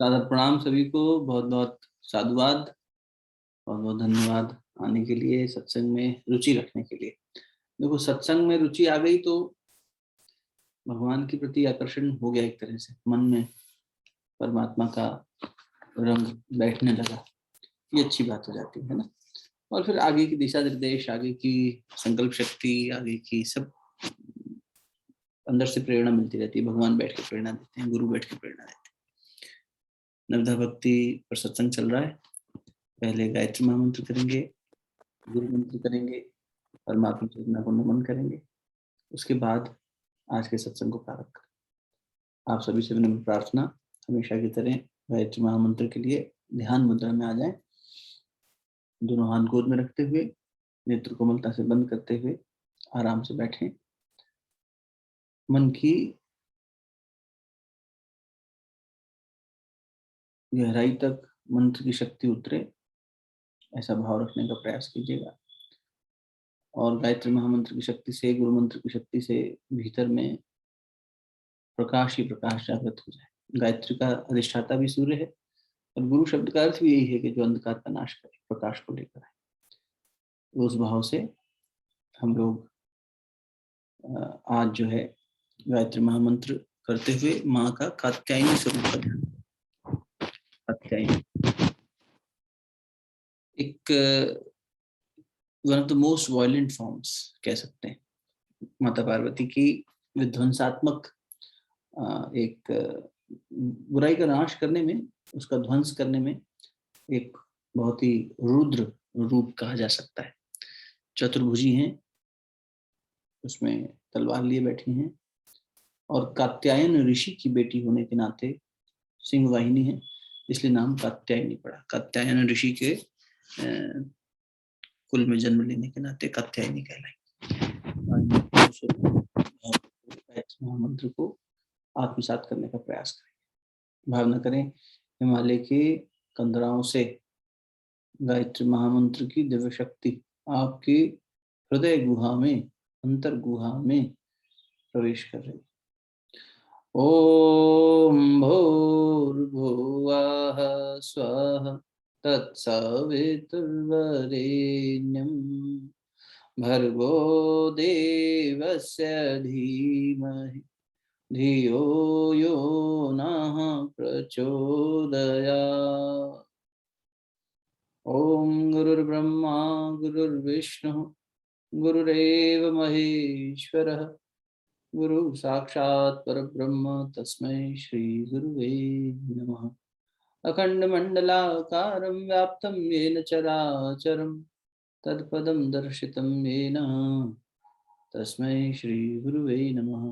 दादा प्रणाम सभी को, बहुत बहुत साधुवाद, बहुत बहुत धन्यवाद आने के लिए, सत्संग में रुचि रखने के लिए। देखो, सत्संग में रुचि आ गई तो भगवान के प्रति आकर्षण हो गया, एक तरह से मन में परमात्मा का रंग बैठने लगा। ये अच्छी बात हो जाती है ना। और फिर आगे की दिशा निर्देश, आगे की संकल्प शक्ति, आगे की सब अंदर से प्रेरणा मिलती रहती है। भगवान बैठ के प्रेरणा देते हैं, गुरु बैठ के प्रेरणा देते हैं। नवधा भक्ति पर सत्संग चल रहा है। पहले गायत्री महामंत्र करेंगे, गुरु मंत्र करेंगे, परमात्मा चेतना को नमन करेंगे। उसके बाद आज के सत्संग को प्रारंभ करें। आप सभी से विनम्र प्रार्थना, हमेशा की तरह गायत्री महामंत्र के लिए ध्यान मुद्रा में आ जाएं। दोनों हाथ गोद में रखते हुए, नेत्र कोमलता से बंद करते हुए आराम से बैठें। मन की गहराई तक मंत्र की शक्ति उतरे, ऐसा भाव रखने का प्रयास कीजिएगा। और गायत्री महामंत्र की शक्ति से, गुरु मंत्र की शक्ति से भीतर में प्रकाश ही प्रकाश जागृत हो जाए। गायत्री का अधिष्ठाता भी सूर्य है, और गुरु शब्द का अर्थ भी यही है कि जो अंधकार का नाश करे, प्रकाश को लेकर आए। उस भाव से हम लोग आज जो है गायत्री महामंत्र करते हुए माँ का कात्यायनी स्वरूप का ध्यान। कात्यायनी एक one of the most violent forms कह सकते हैं। माता पार्वती की विध्वंसात्मक एक बुराई का नाश करने में, उसका ध्वंस करने में एक बहुत ही रुद्र रूप कहा जा सकता है। चतुर्भुजी हैं, उसमें तलवार लिए बैठी हैं, और कात्यायन ऋषि की बेटी होने के नाते सिंह वाहिनी है, इसलिए नाम कात्यायनी पड़ा। कात्यायन ऋषि के कुल में जन्म लेने के नाते कात्यायनी कहलाई। महामंत्र को आत्मसात करने का प्रयास करें। भावना करें, हिमालय के कंदराओं से गायत्री महामंत्र की दिव्य शक्ति आपके हृदय गुहा में, अंतर गुहा में प्रवेश कर रही। ओम भूर्भुवः स्वः तत्सवितुर्वरेण्यं भर्गो देवस्य धीमहि धियो यो नः प्रचोदयात्। ओम गुरुर्ब्रह्मा गुरुर्विष्णु गुरुरेव महेश्वरः गुरु साक्षात् परब्रह्म तस्मै श्री गुरुवे नमः। अखंड मंडलाकारं व्याप्तं येन चराचरं तत्पदं दर्शितं येन तस्मै श्री गुरुवे नमः।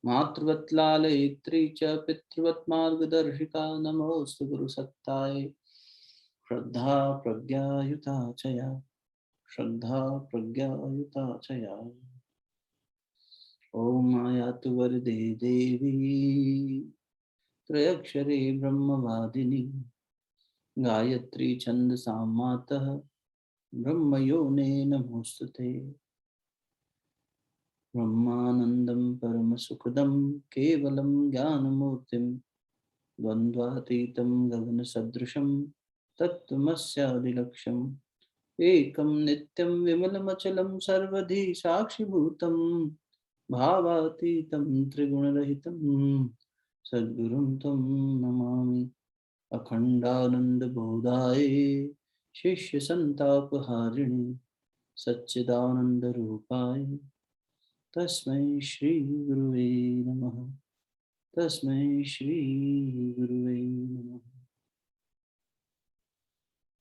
मातृवत् लालयित्री च पितृवत् मार्गदर्शिका नमोस्तु गुरुसत्ताय। श्रद्धा प्रज्ञायुता च या, श्रद्धा प्रज्ञायुता च या। ओम आयातु वरदे देवी त्रयक्षरे ब्रह्मवादिनी गायत्री छन्दसां मातः ब्रह्मयोने नमोस्तुते। ब्रह्मानन्दं परमसुखदं केवलं ज्ञानमूर्तिं द्वन्द्वातीतं गगनसदृशं तत्त्वमस्यादिलक्ष्यम् एकं नित्यं विमलमचलं सर्वधी साक्षिभूतं भावातीतं त्रिगुणरहितं सद्गुरुं तं नमामि। अखण्डानन्दबोधाय शिष्यसन्तापहारिणे सच्चिदानन्दरूपाय तस्मै श्रीगुरुवे नमः। तस्मै श्रीगुरुवे नमः।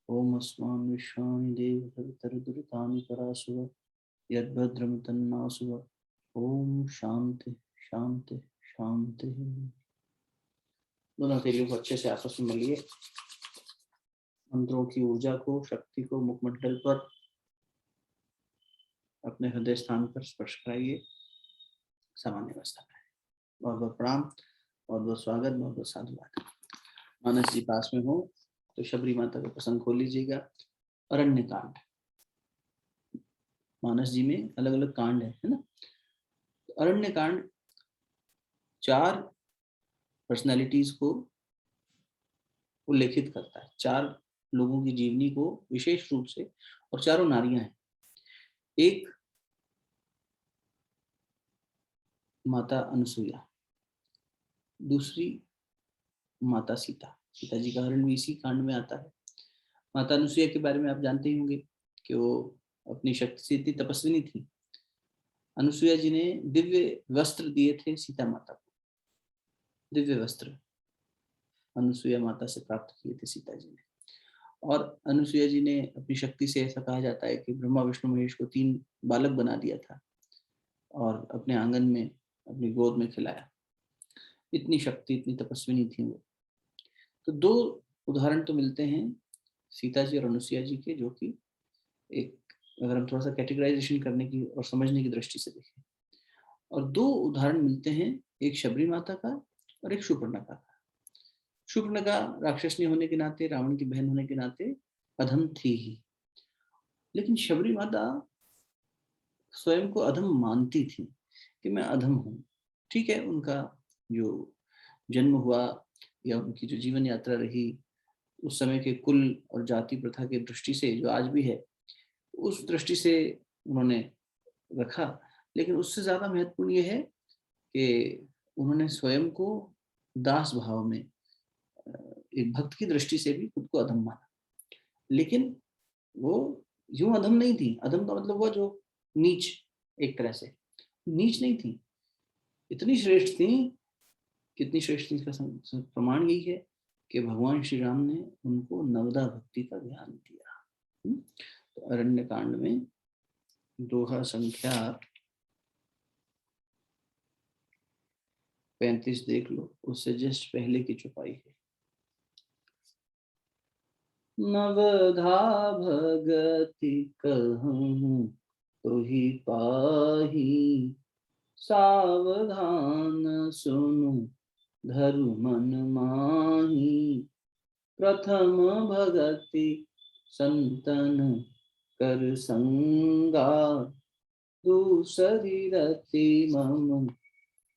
ओम अस्मान् विश्वानि देव भवितरदुरितानि परासुव यद्भद्रं तन्नासुव। ओम शांति शांति शांति। दोनों तेलियों को अच्छे से आपस में मिलिए। मंत्रों की ऊर्जा को, शक्ति को मुखमंडल पर, अपने हृदय स्थान पर स्पर्श कराइए। सामान्य अवस्था में बहुत बहुत प्रणाम, बहुत बहुत स्वागत, बहुत बहुत साधुवाद। मानस जी पास में हो तो शबरी माता का प्रसंग खोल लीजिएगा। अरण्य कांड। मानस जी में अलग अलग कांड है ना। अरण्य कांड 4 पर्सनालिटीज को उल्लेखित करता है। 4 लोगों की जीवनी को विशेष रूप से, और चारों नारियां हैं। एक माता अनुसुईया, दूसरी माता सीता, सीता जी का हरण भी इसी कांड में आता है। माता अनुसुईया के बारे में आप जानते ही होंगे कि वो अपनी शक्ति से इतनी तपस्विनी थी। अनुसुईया जी ने दिव्य वस्त्र दिए थे सीता माता को, दिव्य वस्त्र अनुसुईया माता से प्राप्त किए थे सीता जी ने। और अनुसुईया जी ने अपनी शक्ति से, ऐसा कहा जाता है कि ब्रह्मा विष्णु महेश को 3 बालक बना दिया था और अपने आंगन में, अपनी गोद में खिलाया। इतनी शक्ति, इतनी तपस्विनी थी वो। तो 2 उदाहरण तो मिलते हैं सीता जी और अनुसुईया जी के, जो कि एक, अगर हम थोड़ा सा कैटेगराइजेशन करने की और समझने की दृष्टि से देखें, और 2 उदाहरण मिलते हैं, एक शबरी माता का और एक शूर्पणखा का। शूर्पणखा राक्षसनी होने के नाते, रावण की बहन होने के नाते अधम थी ही, लेकिन शबरी माता स्वयं को अधम मानती थी कि मैं अधम हूँ। ठीक है, उनका जो जन्म हुआ या उनकी जो जीवन यात्रा रही, उस समय के कुल और जाति प्रथा की दृष्टि से, जो आज भी है, उस दृष्टि से उन्होंने रखा। लेकिन उससे ज्यादा महत्वपूर्ण ये है कि उन्होंने स्वयं को दास भाव में, एक भक्त की दृष्टि से भी खुद को अधम माना। लेकिन वो यूं अधम नहीं थी। अधम का मतलब हुआ जो नीच, एक तरह से नीच नहीं थी, इतनी श्रेष्ठ थी। कितनी श्रेष्ठ थी इसका प्रमाण यही है कि भगवान श्री राम ने उनको नवदा भक्ति का ज्ञान दिया। तो अरण्य कांड में दोहा संख्या 35 देख लो, उससे जस्ट पहले की चौपाई है। नवधा भगति कहूँ तो ही पाही, सावधान सुनु धरु मन माही। प्रथम भगति संतन कर संगा, दूसरी रति मम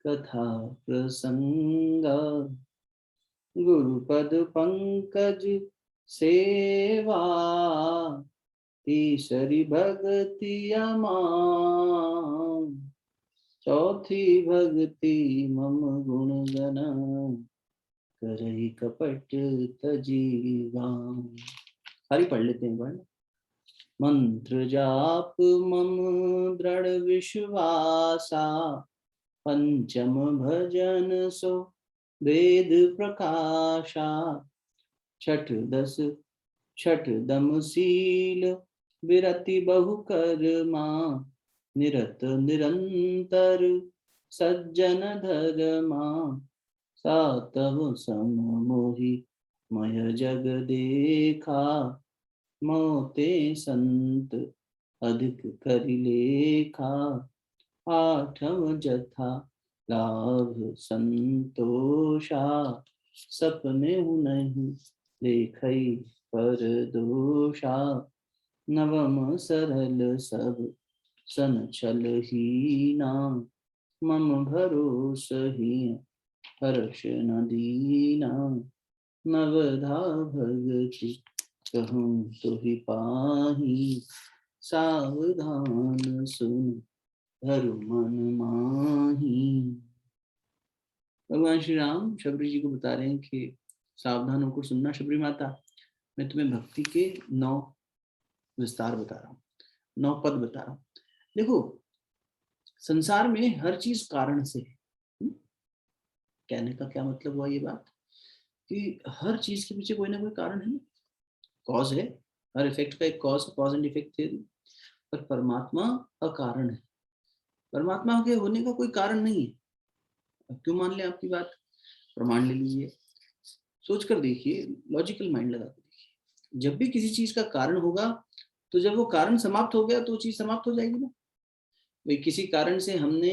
कथा प्रसंगा। गुरुपद पंकज सेवा, तीसरी भक्ति अमान। चौथी भक्ति मम गुण गण, करहि कपट तजीवा। सारी पढ़ लेते हैं वर्ण। मंत्र जाप मम दृढ़ विश्वासा, पंचम भजन सो वेद प्रकाशा। छठ दम शील विरति बहु कर्मा, निरत निरंतर सज्जन धर्मा। सातव सम मोहि मय जग देखा, मोते संत अधिक करि लेखा। आठम जथा लाभ संतोषा, सपने नहीं देखई पर दोषा। नवम सरल सब सन छल हीना, मम भरोस ही हर्ष न दीना। नवधा भगति कहूँ तो ही पाही, सावधान सुन धरु मन माही। भगवान श्री राम शबरी जी को बता रहे हैं कि सावधान होकर सुनना शबरी माता, मैं तुम्हें भक्ति के 9 विस्तार बता रहा हूँ, 9 पद बता रहा हूँ। देखो, संसार में हर चीज कारण से है। कहने का क्या मतलब हुआ ये बात, कि हर चीज के पीछे कोई ना कोई कारण है, कॉज है। हर इफेक्ट का एक कॉज एंड इफेक्ट थ्योरी। पर परमात्मा अकारण है, परमात्मा के होने का कोई कारण नहीं है। अब क्यों मान ले आपकी बात, प्रमाण ले लीजिए, सोच कर देखिए, लॉजिकल माइंड लगा कर देखिए। जब भी किसी चीज का कारण होगा, तो जब वो कारण समाप्त हो गया तो वो चीज समाप्त हो जाएगी ना। भाई किसी कारण से हमने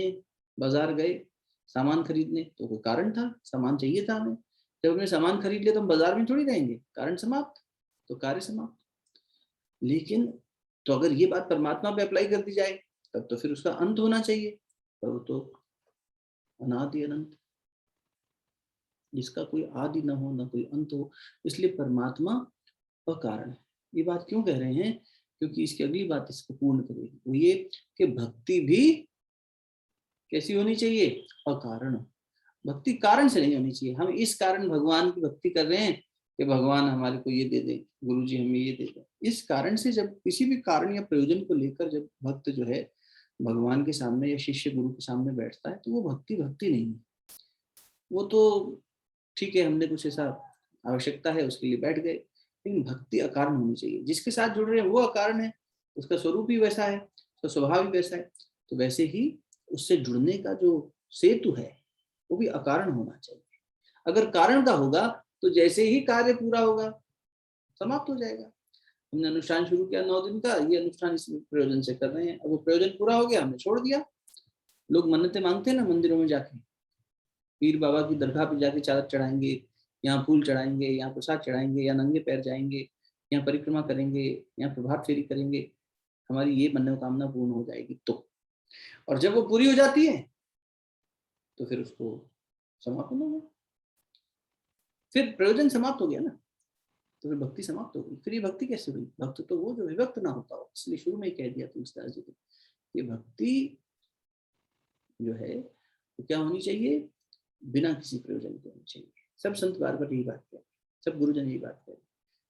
बाजार गए सामान खरीदने, तो कोई कारण था, सामान चाहिए था हमें। जब हमने सामान खरीद लिया तो हम बाजार में थोड़ी रहेंगे, कारण समाप्त तो कार्य समाप्त। लेकिन तो अगर ये बात परमात्मा पे अप्लाई कर दी जाए, तब तो फिर उसका अंत होना चाहिए, पर वो तो अनादि अनंत। जिसका कोई आदि न हो न कोई अंत हो, इसलिए परमात्मा अकारण है। ये बात क्यों कह रहे हैं? क्योंकि इसकी अगली बात इसको पूर्ण करेगी, वो ये कि भक्ति भी कैसी होनी चाहिए? अकारण। भक्ति कारण से नहीं होनी चाहिए। हम इस कारण भगवान की भक्ति कर रहे हैं कि भगवान हमारे को ये दे दे, गुरु जी हमें ये दे दे। इस कारण से जब किसी भी कारण या प्रयोजन को लेकर जब भक्त जो है भगवान के सामने या शिष्य गुरु के सामने बैठता है, तो वो भक्ति भक्ति नहीं है। वो तो ठीक है, हमने कुछ ऐसा आवश्यकता है उसके लिए बैठ गए, लेकिन भक्ति अकारण होनी चाहिए। जिसके साथ जुड़ रहे हैं वो अकारण है, उसका स्वरूप ही वैसा है, उसका स्वभाव भी वैसा है। तो वैसे ही उससे जुड़ने का जो सेतु है वो भी अकारण होना चाहिए। अगर कारण का होगा तो जैसे ही कार्य पूरा होगा समाप्त हो जाएगा। हमने अनुष्ठान शुरू किया 9 दिन का, ये अनुष्ठान इस प्रयोजन से कर रहे हैं, अब वो प्रयोजन पूरा हो गया, हमने छोड़ दिया। लोग मन्नतें मांगते हैं ना मंदिरों में जाके, पीर बाबा की दरगाह पे जाके चादर चढ़ाएंगे, यहाँ फूल चढ़ाएंगे, यहाँ प्रसाद चढ़ाएंगे, या नंगे पैर जाएंगे, यहाँ परिक्रमा करेंगे, यहाँ प्रभात फेरी करेंगे, हमारी ये मनोकामना पूर्ण हो जाएगी। तो और जब वो पूरी हो जाती है तो फिर उसको समापन हो गया, फिर प्रयोजन समाप्त हो गया ना, तो फिर भक्ति समाप्त हो गई। फिर ये भक्ति कैसे हुई? भक्त तो वो जो विभक्त ना होता हो। इसलिए शुरू में ही कह दिया तुलसीदास जी को, ये भक्ति जो है वो क्या होनी चाहिए? बिना किसी प्रयोजन के होनी चाहिए। सब संत बार बार यही बात करें, सब गुरुजन यही बात करें।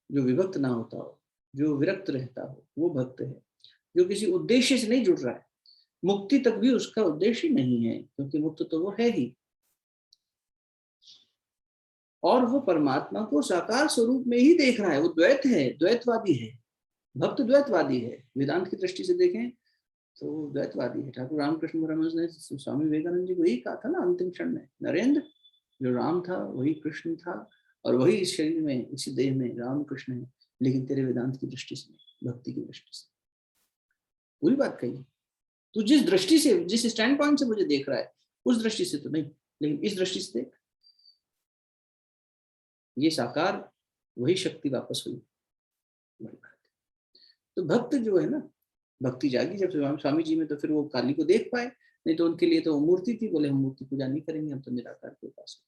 जो विभक्त ना होता हो, जो विरक्त रहता हो, वो भक्त है। जो किसी उद्देश्य से नहीं जुड़ रहा है, मुक्ति तक भी उसका उद्देश्य नहीं है, क्योंकि मुक्त तो वो है ही, और वो परमात्मा को साकार स्वरूप में ही देख रहा है। वो द्वैत है, द्वैतवादी है। भक्त द्वैतवादी है। वेदांत की दृष्टि से देखें तो द्वैतवादी है। ठाकुर रामकृष्ण परमहंस ने स्वामी विवेकानंद जी को यही कहा था ना अंतिम क्षण में, नरेंद्र, जो राम था वही कृष्ण था, और वही इस शरीर में, इसी देह में राम कृष्ण है, लेकिन तेरे वेदांत की दृष्टि से नहीं, भक्ति की दृष्टि से। पूरी बात कही। तू जिस दृष्टि से, जिस स्टैंड पॉइंट से मुझे देख रहा है, उस दृष्टि से तो नहीं, लेकिन इस दृष्टि से देख, ये साकार वही शक्ति वापस हुई। तो भक्त जो है ना, भक्ति जागी जब स्वामी जी में, तो फिर वो काली को देख पाए। नहीं तो उनके लिए तो मूर्ति थी, बोले हम मूर्ति पूजा नहीं करेंगे, हम तो निराकार के पास।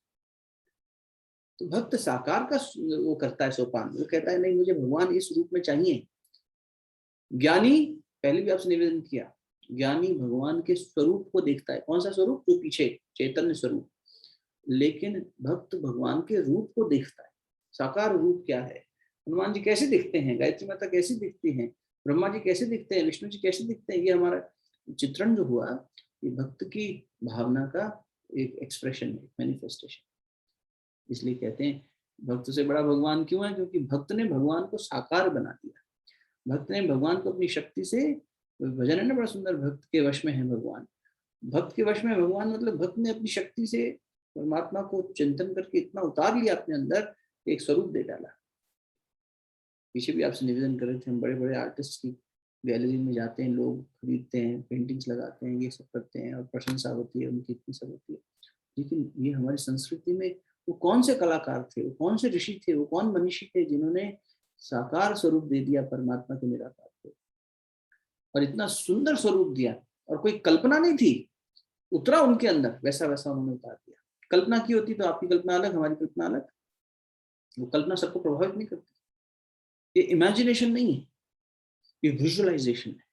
तो भक्त साकार का वो करता है सोपान, वो कहता है नहीं मुझे भगवान इस रूप में चाहिए। ज्ञानी, पहले भी आपसे निवेदन किया, ज्ञानी भगवान के स्वरूप को देखता है। कौन सा स्वरूप? जो पीछे चैतन्य स्वरूप। लेकिन भक्त भगवान के रूप को देखता है। साकार रूप क्या है? हनुमान जी कैसे दिखते हैं, गायत्री माता कैसी दिखती हैं, ब्रह्मा जी कैसे दिखते हैं, विष्णु जी कैसे दिखते हैं, ये हमारा चित्रण जो हुआ, ये भक्त की भावना का एक एक्सप्रेशन है, मैनिफेस्टेशन। इसलिए कहते हैं भक्त से बड़ा भगवान क्यों है? क्योंकि भक्त ने भगवान को साकार बना दिया। भक्त ने भगवान को अपनी शक्ति से, भजन है ना बड़ा सुंदर, भक्त के वश में है भगवान। भक्त के वश में भगवान मतलब भक्त ने अपनी शक्ति से परमात्मा को चिंतन करके इतना उतार लिया अपने अंदर, एक स्वरूप दे डाला। पीछे भी आपसे निवेदन कर रहे थे, हम बड़े बड़े आर्टिस्ट की गैलरी में जाते हैं, लोग खरीदते हैं, पेंटिंग्स लगाते हैं, ये सब करते हैं, और प्रशंसा होती है उनकी, इतनी सब होती है। लेकिन ये हमारी संस्कृति में वो कौन से कलाकार थे, वो कौन से ऋषि थे, वो कौन मनीषी थे जिन्होंने साकार स्वरूप दे दिया परमात्मा के निराकार को, और इतना सुंदर स्वरूप दिया, और कोई कल्पना नहीं थी, उतरा उनके अंदर, वैसा वैसा उन्होंने उतार दिया। कल्पना की होती तो आपकी कल्पना अलग, हमारी कल्पना अलग। वो कल्पना सबको प्रभावित नहीं करती। ये इमेजिनेशन नहीं है, ये विजुअलाइजेशन है।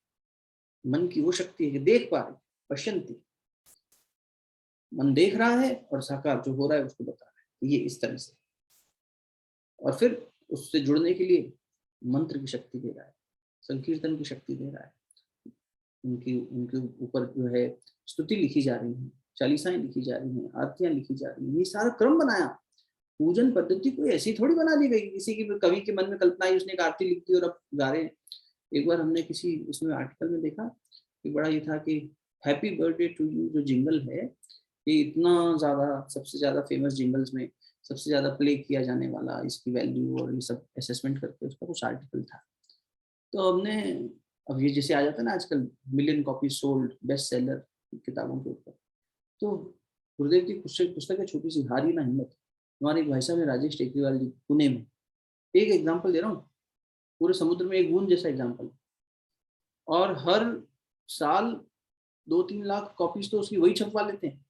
मन की वो शक्ति है कि देख पा रही, पश्यंती, मन देख रहा है और साकार जो हो रहा है उसको बता रहा है, ये इस तरह से। और फिर उससे जुड़ने के लिए मंत्र की शक्ति दे रहा है, संकीर्तन की शक्ति दे रहा है, उनके ऊपर जो है स्तुति लिखी जा रही है, चालीसाएं लिखी जा रही हैं, आरतियां लिखी जा रही हैं। ये सारा क्रम बनाया। पूजन पद्धति कोई ऐसी थोड़ी बना दी गई, किसी की कवि के मन में कल्पना आई, उसने एक आरती लिख दी और अब गा रहे हैं। एक बार हमने किसी इसमें आर्टिकल में देखा कि बड़ा ये था कि हैप्पी बर्थडे टू यू जो जिंगल है, ये इतना ज्यादा, सबसे ज्यादा फेमस जिंगल्स में सबसे ज्यादा प्ले किया जाने वाला, इसकी वैल्यू और ये सब असेसमेंट करके उसका कुछ आर्टिकल था। तो हमने, अब ये जैसे आ जाता है ना आजकल, million copy sold, best seller किताबों के ऊपर, तो गुरुदेव की पुस्तक है छोटी सी, हारी ना हिम्मत। हमारे भाई साहब ने, राजेश टेकरीवाल जी, पुणे में, एक एग्जाम्पल दे रहा हूँ, पूरे समुद्र में एक बूंद जैसा एग्जाम्पल, और हर साल 2-3 लाख कॉपीज तो उसकी वही छपवा लेते हैं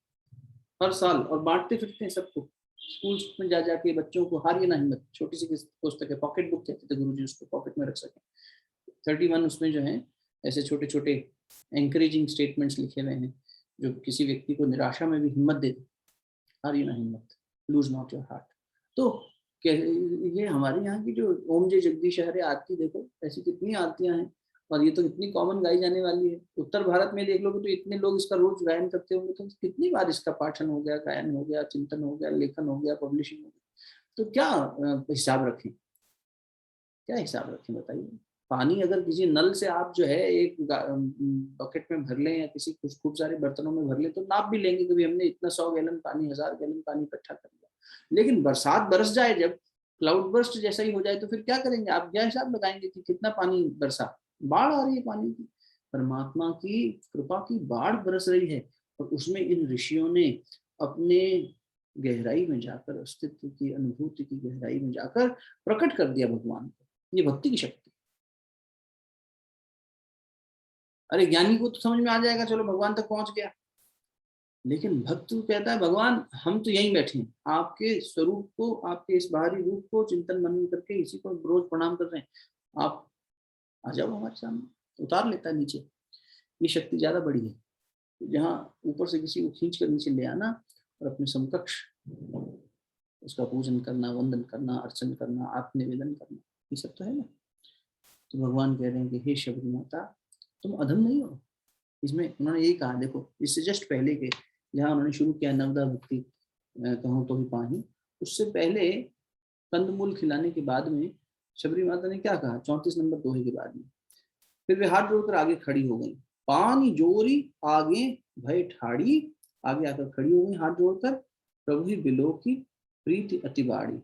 हर साल, और बांटते फिरते हैं सबको। स्कूल्स में जा जाके बच्चों को हारिए ना हिम्मत, छोटी सी पुस्तक है, पॉकेट बुक कहते थे गुरुजी उसको, पॉकेट में रख सके। 31 उसमें जो है ऐसे छोटे छोटे एंकरेजिंग स्टेटमेंट्स लिखे हुए हैं जो किसी व्यक्ति को निराशा में भी हिम्मत दे, हारिए ना हिम्मत, लूज नॉट योर हार्ट। तो ये हमारे यहाँ की जो ओम जय जगदीश हरे आरती देखो, ऐसी कितनी आरतियां हैं, और ये तो इतनी कॉमन गाई जाने वाली है। उत्तर भारत में देख लोगे तो इतने लोग इसका रोज गायन करते होंगे, तो कितनी बार इसका पाठन हो गया, गायन हो गया, चिंतन हो गया, लेखन हो गया, पब्लिशिंग हो गया। तो क्या हिसाब रखें, क्या हिसाब रखें बताइए। पानी अगर किसी नल से आप जो है एक बकेट में भर लें या किसी कुछ खूब सारे बर्तनों में भर लें तो नाप भी लेंगे कि हमने इतना 100 गैलन पानी, 1000 गैलन पानी इकट्ठा कर लिया। लेकिन बरसात बरस जाए, जब क्लाउड बर्स्ट जैसा ही हो जाए, तो फिर क्या करेंगे आप, क्या हिसाब लगाएंगे कि कितना पानी बरसा, बाढ़ आ रही है पानी की। परमात्मा की कृपा की बाढ़ बरस रही है, और उसमें इन ऋषियों ने अपने गहराई में जाकर, अस्तित्व की अनुभूति की गहराई में जाकर प्रकट कर दिया भगवान को। ये भक्ति की शक्ति। अरे ज्ञानी को तो समझ में आ जाएगा, चलो भगवान तक पहुंच गया, लेकिन भक्त कहता है भगवान हम तो यहीं बैठे हैं, आपके स्वरूप को, आपके इस बाहरी रूप को चिंतन मनन करके इसी को रोज प्रणाम कर रहे हैं, आप आ जाओ हमारे सामने। उतार लेता है नीचे। ये शक्ति ज्यादा बड़ी है, जहाँ ऊपर से किसी को खींच कर नीचे ले आना और अपने समकक्ष उसका पूजन करना, वंदन करना, अर्चन करना, आत्मनिवेदन करना, ये सब तो है ना। तो भगवान कह रहे हैं कि हे शबरी माता, तुम अधम नहीं हो। इसमें उन्होंने यही कहा, देखो इससे जस्ट पहले के जहाँ उन्होंने शुरू किया नवदा भक्ति कहूँ तो ही पाही, उससे पहले कंदमूल खिलाने के बाद में शबरी माता ने क्या कहा, 34 नंबर दोहे के बाद में, फिर वे हाथ जोड़कर आगे खड़ी हो गई, पानी जोरी आगे भय ठाड़ी, आगे आकर खड़ी हो गई हाथ जोड़कर, प्रभु ही बिलो की प्रीति अति बाड़ी,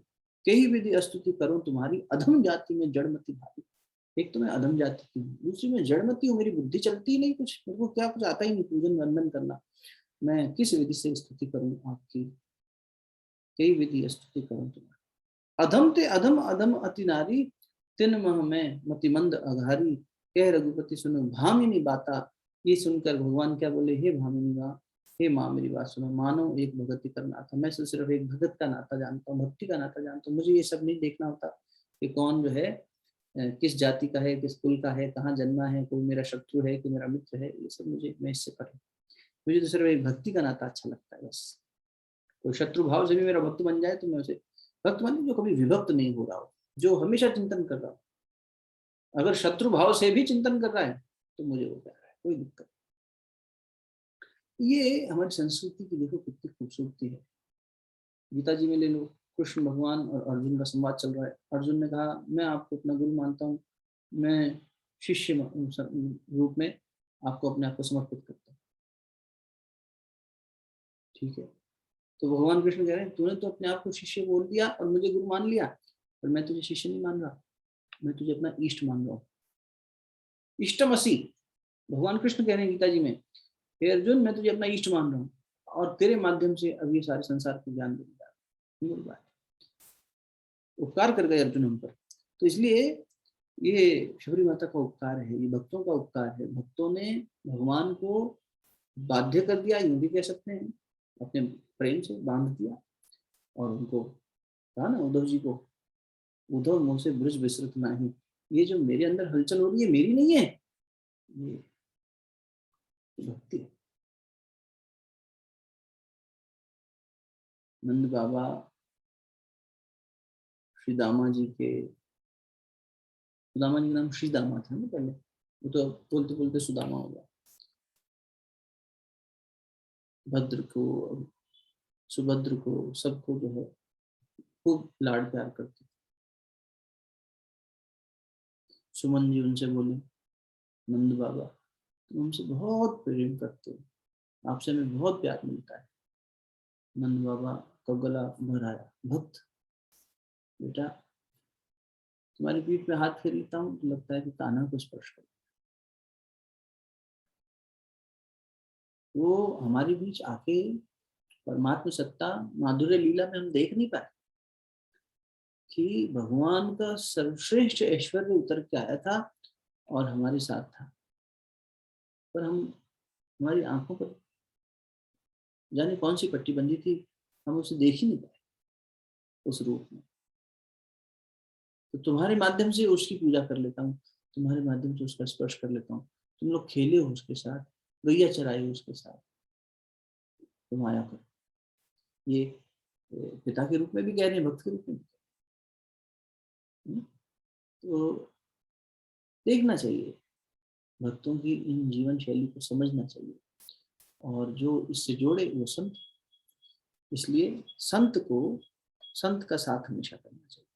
कई विधि स्तुति करो तुम्हारी, अधम जाति में जड़मति भारी। एक तो मैं अधम जाति की हूँ, दूसरी मैं जड़मती हूँ, मेरी बुद्धि चलती ही नहीं, कुछ मेरे को क्या कुछ आता ही नहीं पूजन वंदन करना, मैं किस विधि से स्तुति करूँ आपकी, कई विधि स्तुति करूँ तुम्हारी, अधम ते अधम अधम अति नारी, तिन मह में मतिमंद अघारी, कह रघुपति सुनो भामिनी बाता। ये सुनकर भगवान क्या बोले, हे भामिनी माँ, हे माँ मेरी बात सुनो, मानो एक भगति का नाता, मैं सिर्फ एक भगत का नाता जानता हूँ, भक्ति का नाता जानता हूँ, मुझे ये सब नहीं देखना होता कि कौन जो है किस जाति का है, किस कुल का है, कहाँ जन्मा है, कोई मेरा शत्रु है कि मेरा मित्र है, ये सब मुझे, मैं इससे परे, मुझे तो सिर्फ एक भक्ति का नाता अच्छा लगता है बस। कोई शत्रु भाव से भी मेरा भक्त बन जाए तो मैं उसे भक्त माने, जो कभी विभक्त नहीं हो रहा हो, जो हमेशा चिंतन कर रहा हो। अगर शत्रु भाव से भी चिंतन कर रहा है तो मुझे वो प्यारा है, कोई दिक्कत। ये हमारी संस्कृति की देखो कितनी खूबसूरती है। गीता जी में ले लो, कृष्ण भगवान और अर्जुन का संवाद चल रहा है, अर्जुन ने कहा मैं आपको अपना गुरु मानता हूँ, मैं शिष्य रूप में आपको अपने आप को समर्पित करता हूँ, ठीक है। तो भगवान कृष्ण कह रहे हैं तूने तो अपने आप को शिष्य बोल दिया और मुझे गुरु मान लिया, पर मैं तुझे शिष्य नहीं मान रहा, मैं तुझे अपना इष्ट मान रहा हूँ। इष्टमसी, भगवान कृष्ण कह रहे हैं गीता जी में, हे अर्जुन मैं तुझे अपना इष्ट मान रहा हूँ और तेरे माध्यम से अब ये सारे संसार को ज्ञान देने जा रहा हूँ। उपकार कर गए अर्जुन हम पर, तो इसलिए ये शबरी माता का उपकार है, ये भक्तों का उपकार है। भक्तों ने भगवान को बाध्य कर दिया, यूं भी कह सकते हैं, अपने प्रेम से बांध दिया, और उनको कहा ना उद्धव जी को, उद्धव मुंह से ब्रज विसृत नहीं, ये जो मेरे अंदर हलचल हो रही है मेरी नहीं है, ये भक्ति है। नंद बाबा श्री दामा जी के, सुदामा जी का नाम श्री दामा था ना पहले, वो तो बोलते बोलते सुदामा हो गया। भद्र को, सुभद्र को, सबको जो है खूब लाड प्यार करते। सुमन जी उनसे बोले, नंद बाबा तुम हमसे बहुत प्रेम करते हो, आपसे हमें बहुत प्यार मिलता है। नंद बाबा का गला भर आया, भक्त बेटा तुम्हारी पीठ पे हाथ फेर लेता हूँ तो लगता है कि कान्हा को स्पर्श कर, वो हमारे बीच आके परमात्मा सत्ता माधुर्य लीला में हम देख नहीं पाए कि भगवान का सर्वश्रेष्ठ ऐश्वर्य उतर के आया था और हमारे साथ था, पर हम, हमारी आंखों पर जाने कौन सी पट्टी बंधी थी, हम उसे देख ही नहीं पाए। उस रूप में। तो तुम्हारे माध्यम से उसकी पूजा कर लेता हूँ, तुम्हारे माध्यम से उसका स्पर्श कर लेता हूँ। तुम लोग खेले हो उसके साथ, गैया चराई हो उसके साथ, तुम आया करो। ये पिता के रूप में भी कह रहे हैं, भक्त के रूप में भी। तो देखना चाहिए, भक्तों की इन जीवन शैली को समझना चाहिए, और जो इससे जोड़े वो संत। इसलिए संत का साथ हमेशा करना चाहिए,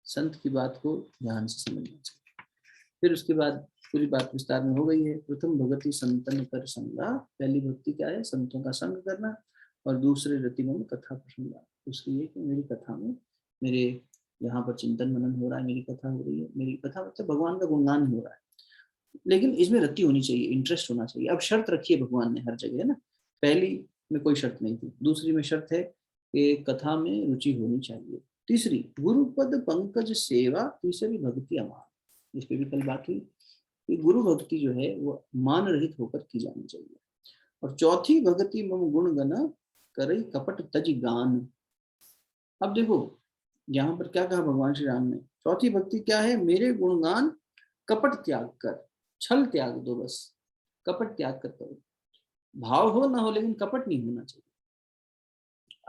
संत की बात को ध्यान से समझना चाहिए। फिर उसके बाद पूरी बात विस्तार में हो गई है। प्रथम भगति संतन कर संगा, पहली भक्ति क्या है? संतों का संग करना। और दूसरे रति में कथा प्रसंगा, उसकी ये कि मेरी कथा में, मेरे यहाँ पर चिंतन मनन हो रहा है, मेरी कथा हो रही है। मेरी कथा मतलब भगवान का गुणगान हो रहा है, लेकिन इसमें रति होनी चाहिए, इंटरेस्ट होना चाहिए। अब शर्त रखी है भगवान ने हर जगह, है ना। पहली में कोई शर्त नहीं थी, दूसरी में शर्त है कि कथा में रुचि होनी चाहिए। तीसरी गुरुपद पंकज सेवा, तीसरी भक्ति अमान। इस पर भी कल बात हुई कि गुरु भक्ति जो है वो मान रहित होकर की जानी चाहिए। और चौथी भक्ति मम गुण गण करई कपट तज गान। अब देखो यहाँ पर क्या कहा भगवान श्री राम ने, चौथी भक्ति क्या है? मेरे गुणगान कपट त्याग कर, छल त्याग दो बस, कपट त्याग कर करो। भाव हो ना हो, लेकिन कपट नहीं होना चाहिए।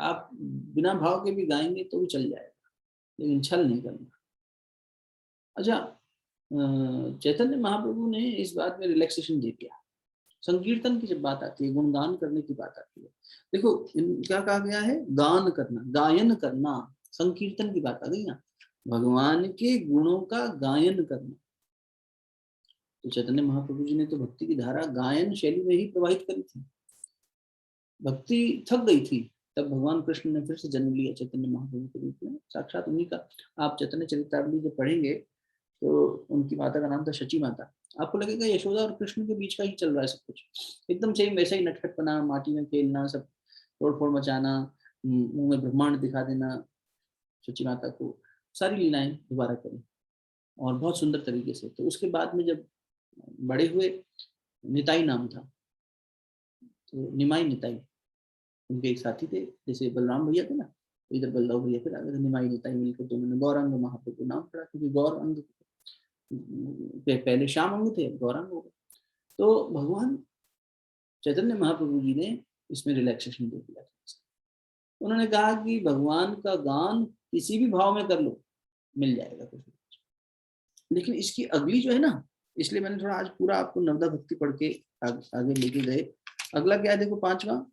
आप बिना भाव के भी गाएंगे तो भी चल जाएगा, लेकिन छल नहीं करना। अच्छा, चैतन्य महाप्रभु ने इस बात में रिलैक्सेशन दे दिया। संकीर्तन की जब बात आती है, गुणगान करने की बात आती है, देखो क्या कहा गया है? गान करना, गायन करना। संकीर्तन की बात आ गई ना, भगवान के गुणों का गायन करना। तो चैतन्य महाप्रभु जी ने तो भक्ति की धारा गायन शैली में ही प्रवाहित करी थी। भक्ति थक गई थी, तब भगवान कृष्ण ने फिर से जन्म लिया चैतन्य महाप्रभु के रूप में, साक्षात उन्हीं का। आप चैतन्य चरितावली जब पढ़ेंगे तो उनकी माता का नाम था शची माता। आपको लगेगा यशोदा और कृष्ण के बीच का ही चल रहा है सब कुछ, एकदम सेम वैसा ही नटखटपना, माटी में खेलना, सब तोड़ फोड़ मचाना, मुंह में ब्रह्मांड दिखा देना शची माता को, सारी लीलाएं दोबारा करी और बहुत सुंदर तरीके से। तो उसके बाद में जब बड़े हुए, निताई नाम था, तो निमाई निताई उनके एक साथी थे, जैसे बलराम भैया थे ना, इधर बलराम भैया, फिर आगे निमाई निताई मिलकर दोनों ने गौरांग महाप्रभु नाम पड़ा, क्योंकि गौर अंग पहले श्याम अंग थे, गौरांग हो गए। तो भगवान चैतन्य महाप्रभु जी ने इसमें रिलैक्सेशन दे दिया। उन्होंने कहा कि भगवान का गान किसी भी भाव में कर लो, मिल जाएगा कुछ। लेकिन इसकी अगली जो है ना, इसलिए मैंने थोड़ा आज पूरा आपको नवदा भक्ति पढ़ के आगे लेके गए। अगला क्या है देखो, पांचवा,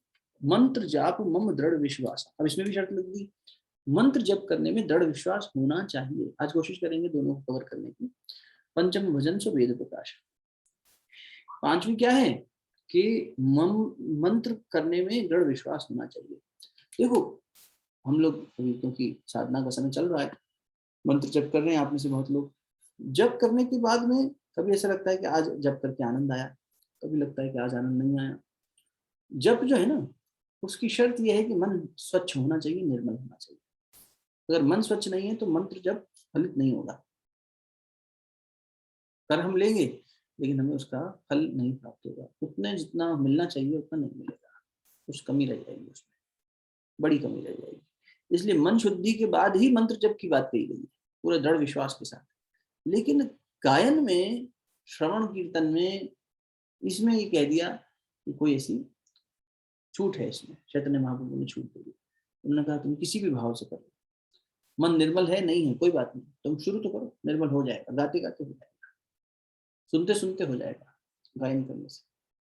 मंत्र जाप मम दृढ़ विश्वास। अब इसमें भी शर्त लग गई, मंत्र जप करने में दृढ़ विश्वास होना चाहिए। आज कोशिश करेंगे दोनों को कवर करने की। पंचम भजन सो वेद प्रकाश। पांचवी क्या है कि मंत्र करने में दृढ़ विश्वास होना चाहिए। देखो हम लोग अभी क्योंकि साधना का समय चल रहा है, मंत्र जप कर रहे हैं आप में से बहुत लोग। जप करने के बाद में कभी ऐसा लगता है कि आज जप करके आनंद आया, कभी लगता है कि आज आनंद नहीं आया। जप जो है ना, उसकी शर्त यह है कि मन स्वच्छ होना चाहिए, निर्मल होना चाहिए। अगर मन स्वच्छ नहीं है तो मंत्र जप फलित नहीं होगा। कर हम लेंगे लेकिन हमें उसका फल नहीं प्राप्त होगा, उतने जितना मिलना चाहिए उतना नहीं मिलेगा, कुछ कमी रह जाएगी उसमें, बड़ी कमी रह जाएगी। इसलिए मन शुद्धि के बाद ही मंत्र जप की बात कही गई है, पूरे दृढ़ विश्वास के साथ। लेकिन गायन में, श्रवण कीर्तन में, इसमें ये कह दिया कि कोई ऐसी छूट है, इसमें चैतन्य महाप्रभु ने छूट दे दी। उन्होंने कहा तुम किसी भी भाव से करो, मन निर्मल है नहीं है कोई बात नहीं, तुम शुरू तो करो, निर्मल हो जाएगा, गाते गाते हो जाएगा, सुनते सुनते हो जाएगा गायन करने से।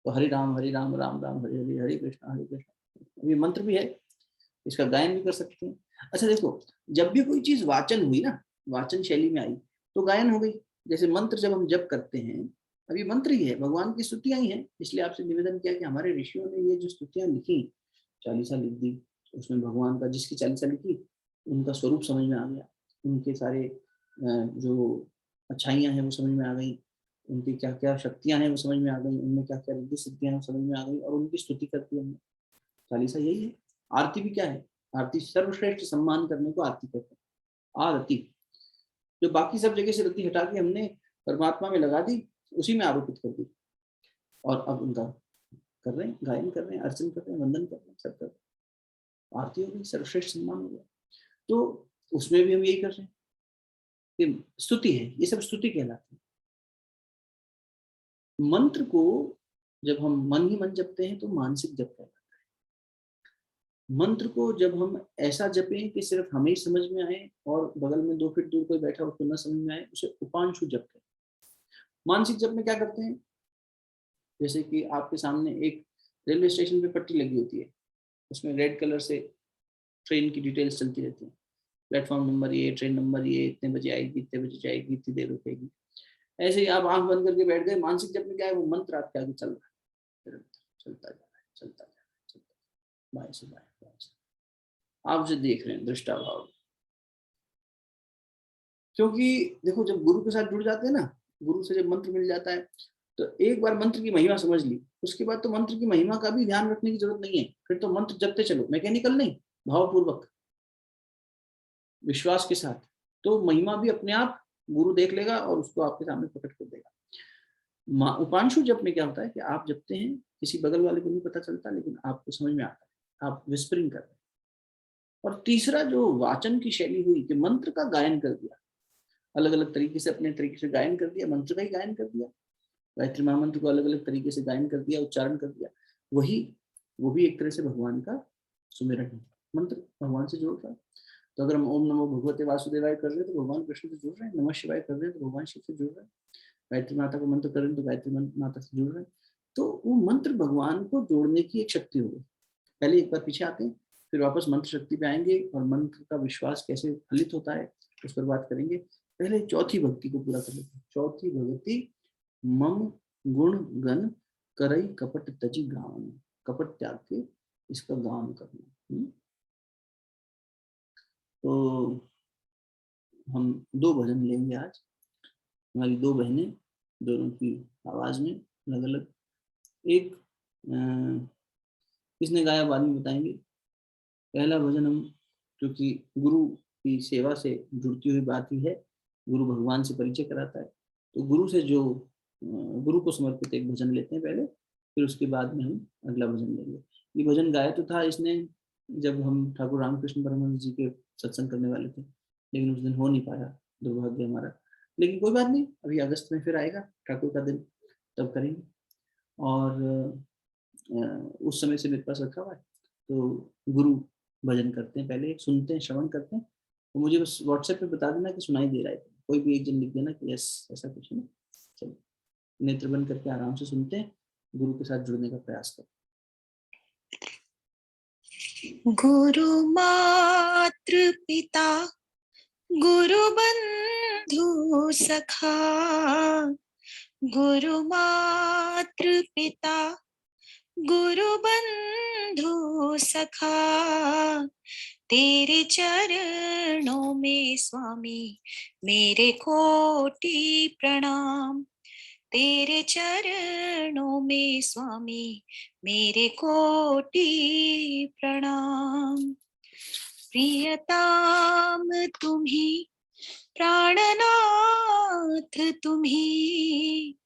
तो हरि राम राम राम हरे हरे, हरे कृष्ण ये मंत्र भी है, इसका गायन भी कर सकते हैं। अच्छा देखो, जब भी कोई चीज वाचन हुई ना, वाचन शैली में आई तो गायन हो गई। जैसे मंत्र जब हम जप करते हैं, अब ये मंत्र ही है, भगवान की स्तुतियां ही हैं। इसलिए आपसे निवेदन किया कि हमारे ऋषियों ने ये जो स्तुतियां लिखी, चालीसा लिख दी, उसमें भगवान का जिसकी चालीसा लिखी उनका स्वरूप समझ में आ गया, उनके सारे जो अच्छाइयाँ हैं वो समझ में आ गई, उनकी क्या क्या शक्तियाँ हैं वो समझ में आ गई, उनमें क्या क्या रिद्धि सिद्धियाँ हैं वो समझ में आ गई, और उनकी स्तुति करती हमने। चालीसा यही है। आरती भी क्या है? आरती सर्वश्रेष्ठ सम्मान करने को आरती कहते हैं। आरती जो बाकी सब जगह से रति हटा के हमने परमात्मा में लगा दी, उसी में आरोपित कर दी, और अब उनका कर रहे हैं, गायन कर रहे हैं, अर्चन कर रहे हैं, वंदन कर रहे हैं, सब कर रहे हैं। आरती हो गई, सर्वश्रेष्ठ सम्मान हो गया। तो उसमें भी हम यही कर रहे हैं कि स्तुति है, ये सब स्तुति कहलाती है। मंत्र को जब हम मन ही मन जपते हैं तो मानसिक जप कहलाता है। मंत्र को जब हम ऐसा जपें कि सिर्फ हमें ही समझ में आए और बगल में 2 फीट दूर कोई बैठा उसको ना समझ में आए, उसे उपांशु जप कहते हैं। मानसिक जप में क्या करते हैं, जैसे कि आपके सामने एक रेलवे स्टेशन पे पट्टी लगी होती है, उसमें रेड कलर से ट्रेन की डिटेल्स चलती रहती है, प्लेटफॉर्म नंबर ये, ट्रेन नंबर ये, इतने बजे आएगी, इतने बजे जाएगी, इतनी देर रुकेगी। ऐसे ही आप आंख बंद करके बैठ गए, मानसिक जप में क्या है, वो मंत्र आपके आगे चल रहा है, चलता जा रहा है, चलता जा रहा है, चलता, बाएं से बाएं, बाएं से, आप उसे देख रहे हैं दृष्टाभाव। क्योंकि देखो, जब गुरु के साथ जुड़ जाते हैं ना, गुरु से जब मंत्र मिल जाता है, तो एक बार मंत्र की महिमा समझ ली, उसके बाद तो मंत्र की महिमा का भी ध्यान रखने की जरूरत नहीं है। फिर तो मंत्र जपते चलो, मैकेनिकल नहीं, भावपूर्वक, विश्वास के साथ, तो महिमा भी अपने आप गुरु देख लेगा और उसको आपके सामने प्रकट कर देगा। उपांशु जप में क्या होता है कि आप जपते हैं, किसी बगल वाले को नहीं पता चलता, लेकिन आपको समझ में आता है, आप विस्परिंग कर रहे हैं। और तीसरा जो वाचन की शैली हुई कि मंत्र का गायन कर दिया, अलग अलग तरीके से, अपने तरीके से गायन कर दिया, मंत्र का ही गायन कर दिया, गायत्री महामंत्र को अलग अलग तरीके से गायन कर दिया, उच्चारण कर दिया, वही वो भी एक तरह से भगवान का सुमिरन है। मंत्र भगवान से जोड़ रहा है। तो अगर हम ओम नमो भगवते वासुदेवाय कर रहे हैं तो भगवान कृष्ण से जुड़ रहे हैं, नमः शिवाय कर रहे हैं तो भगवान शिव से जुड़ रहे हैं, गायत्री माता का मंत्र कर रहे हैं तो गायत्री माता से जुड़ रहे हैं। तो वो मंत्र भगवान को जोड़ने की एक शक्ति हो गई। पहले एक बार पीछे आते हैं, फिर वापस मंत्र शक्ति पे आएंगे और मंत्र का विश्वास कैसे फलित होता है उस पर बात करेंगे। पहले चौथी भक्ति को पूरा कर लेते हैं। चौथी भक्ति, मम गुण गण करई कपट तजी गान, कपट त्याग के इसका गान करना। तो हम 2 भजन लेंगे आज, हमारी 2 बहनें, दोनों की आवाज में अलग अलग। एक किसने गाया बाद में बताएंगे। पहला भजन हम, क्योंकि गुरु की सेवा से जुड़ती हुई बात ही है, गुरु भगवान से परिचय कराता है, तो गुरु से जो गुरु को समर्पित एक भजन लेते हैं पहले, फिर उसके बाद में हम अगला भजन लेंगे। ये भजन गाया तो था इसने जब हम ठाकुर रामकृष्ण परमहंस जी के सत्संग करने वाले थे, लेकिन उस दिन हो नहीं पाया, दुर्भाग्य हमारा। लेकिन कोई बात नहीं, अभी अगस्त में फिर आएगा ठाकुर का दिन, तब करेंगे। और उस समय से मेरे पास रखा हुआ है, तो गुरु भजन करते हैं, पहले सुनते हैं, श्रवण करते हैं, तो मुझे बस व्हाट्सएप पे बता देना कि सुनाई दे रहा है, कोई भी एक जन लिख देना कि यस, ऐसा कुछ है ना। चलो, नेत्र बंद करके आराम से सुनते हैं, गुरु के साथ जुड़ने का प्रयास करें। गुरु मातृ पिता गुरु बंधु सखा, गुरु मातृ पिता गुरु बंधु सखा, तेरे चरणों में स्वामी मेरे कोटि प्रणाम, तेरे चरणों में स्वामी मेरे कोटि प्रणाम। प्रियताम तुम्ही प्राणनाथ तुम्ही,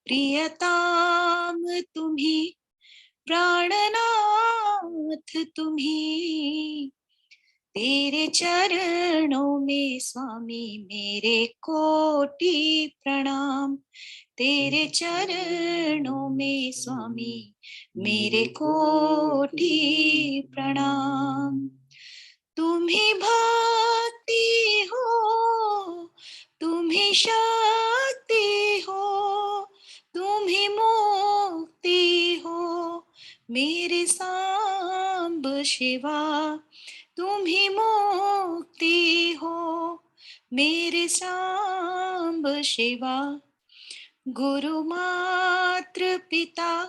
प्रियताम तुम्ही प्राणनाथ तुम्ही, तेरे चरणों में स्वामी मेरे कोटि प्रणाम, तेरे चरणों में स्वामी मेरे कोटि प्रणाम। तुम्ही भक्ति हो, तुम्ही शक्ति हो, तुम्ही मुक्ति हो, मेरे सांब शिवा, तुम्ही मुक्ति हो, मेरे सांब शिवा। गुरु मातृ पिता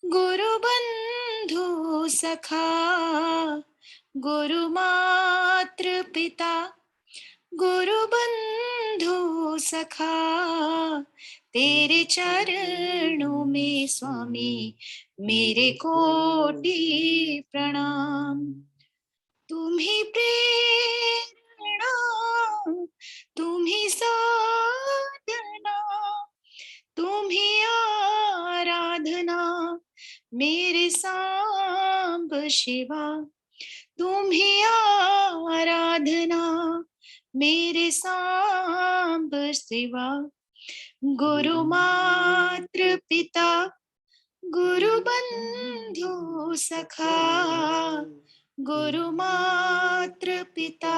गुरु बंधु सखा, गुरु मातृ पिता गुरु बंधु सखा, तेरे चरणों में स्वामी मेरे कोटि प्रणाम। तुम्ही प्रेरणा, तुम्ही साधना, तुम्ही आराधना, मेरे सांब शिवा, तुम्ही आराधना मेरे सांब सिवा। गुरु मात्र पिता गुरु बंधु सखा। गुरु मात्र पिता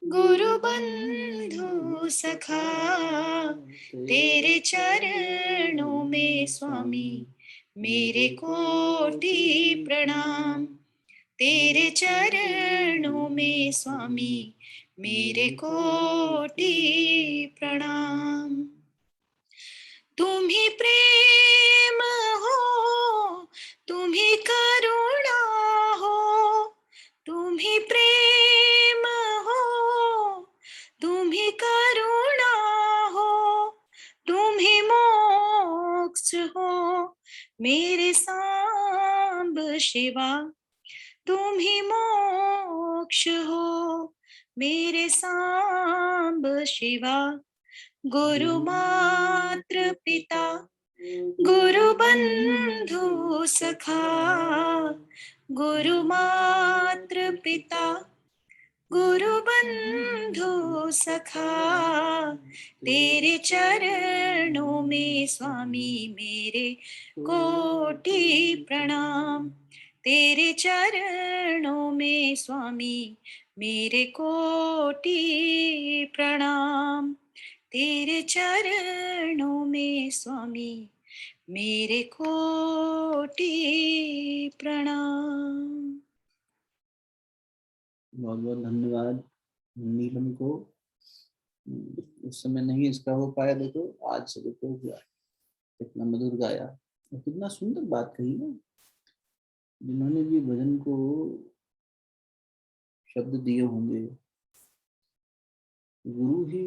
गुरु बंधु सखा। तेरे चरणों में स्वामी मेरे कोटि प्रणाम। तेरे चरणों में स्वामी मेरे कोटि प्रणाम। तुम ही प्रेम हो, तुम ही करुणा हो, तुम ही प्रेम हो, तुम ही करुणा हो, तुम ही मोक्ष हो मेरे सांब शिवा। तुम ही मोक्ष हो मेरे सांब शिवा। गुरु मात्र पिता गुरु बंधु सखा। गुरु मात्र पिता गुरु बंधु सखा। तेरे चरणों में स्वामी मेरे कोटि प्रणाम। तेरे चरणों में स्वामी मेरे कोटि प्रणाम। तेरे चरणों में स्वामी मेरे कोटि प्रणाम। बहुत बहुत धन्यवाद नीलम को। उस समय नहीं इसका हो पाया, देखो आज से देखो हुआ, कितना मधुर गाया और कितना सुंदर बात कही ना। जिन्होंने भी भजन को शब्द दिए होंगे, गुरु ही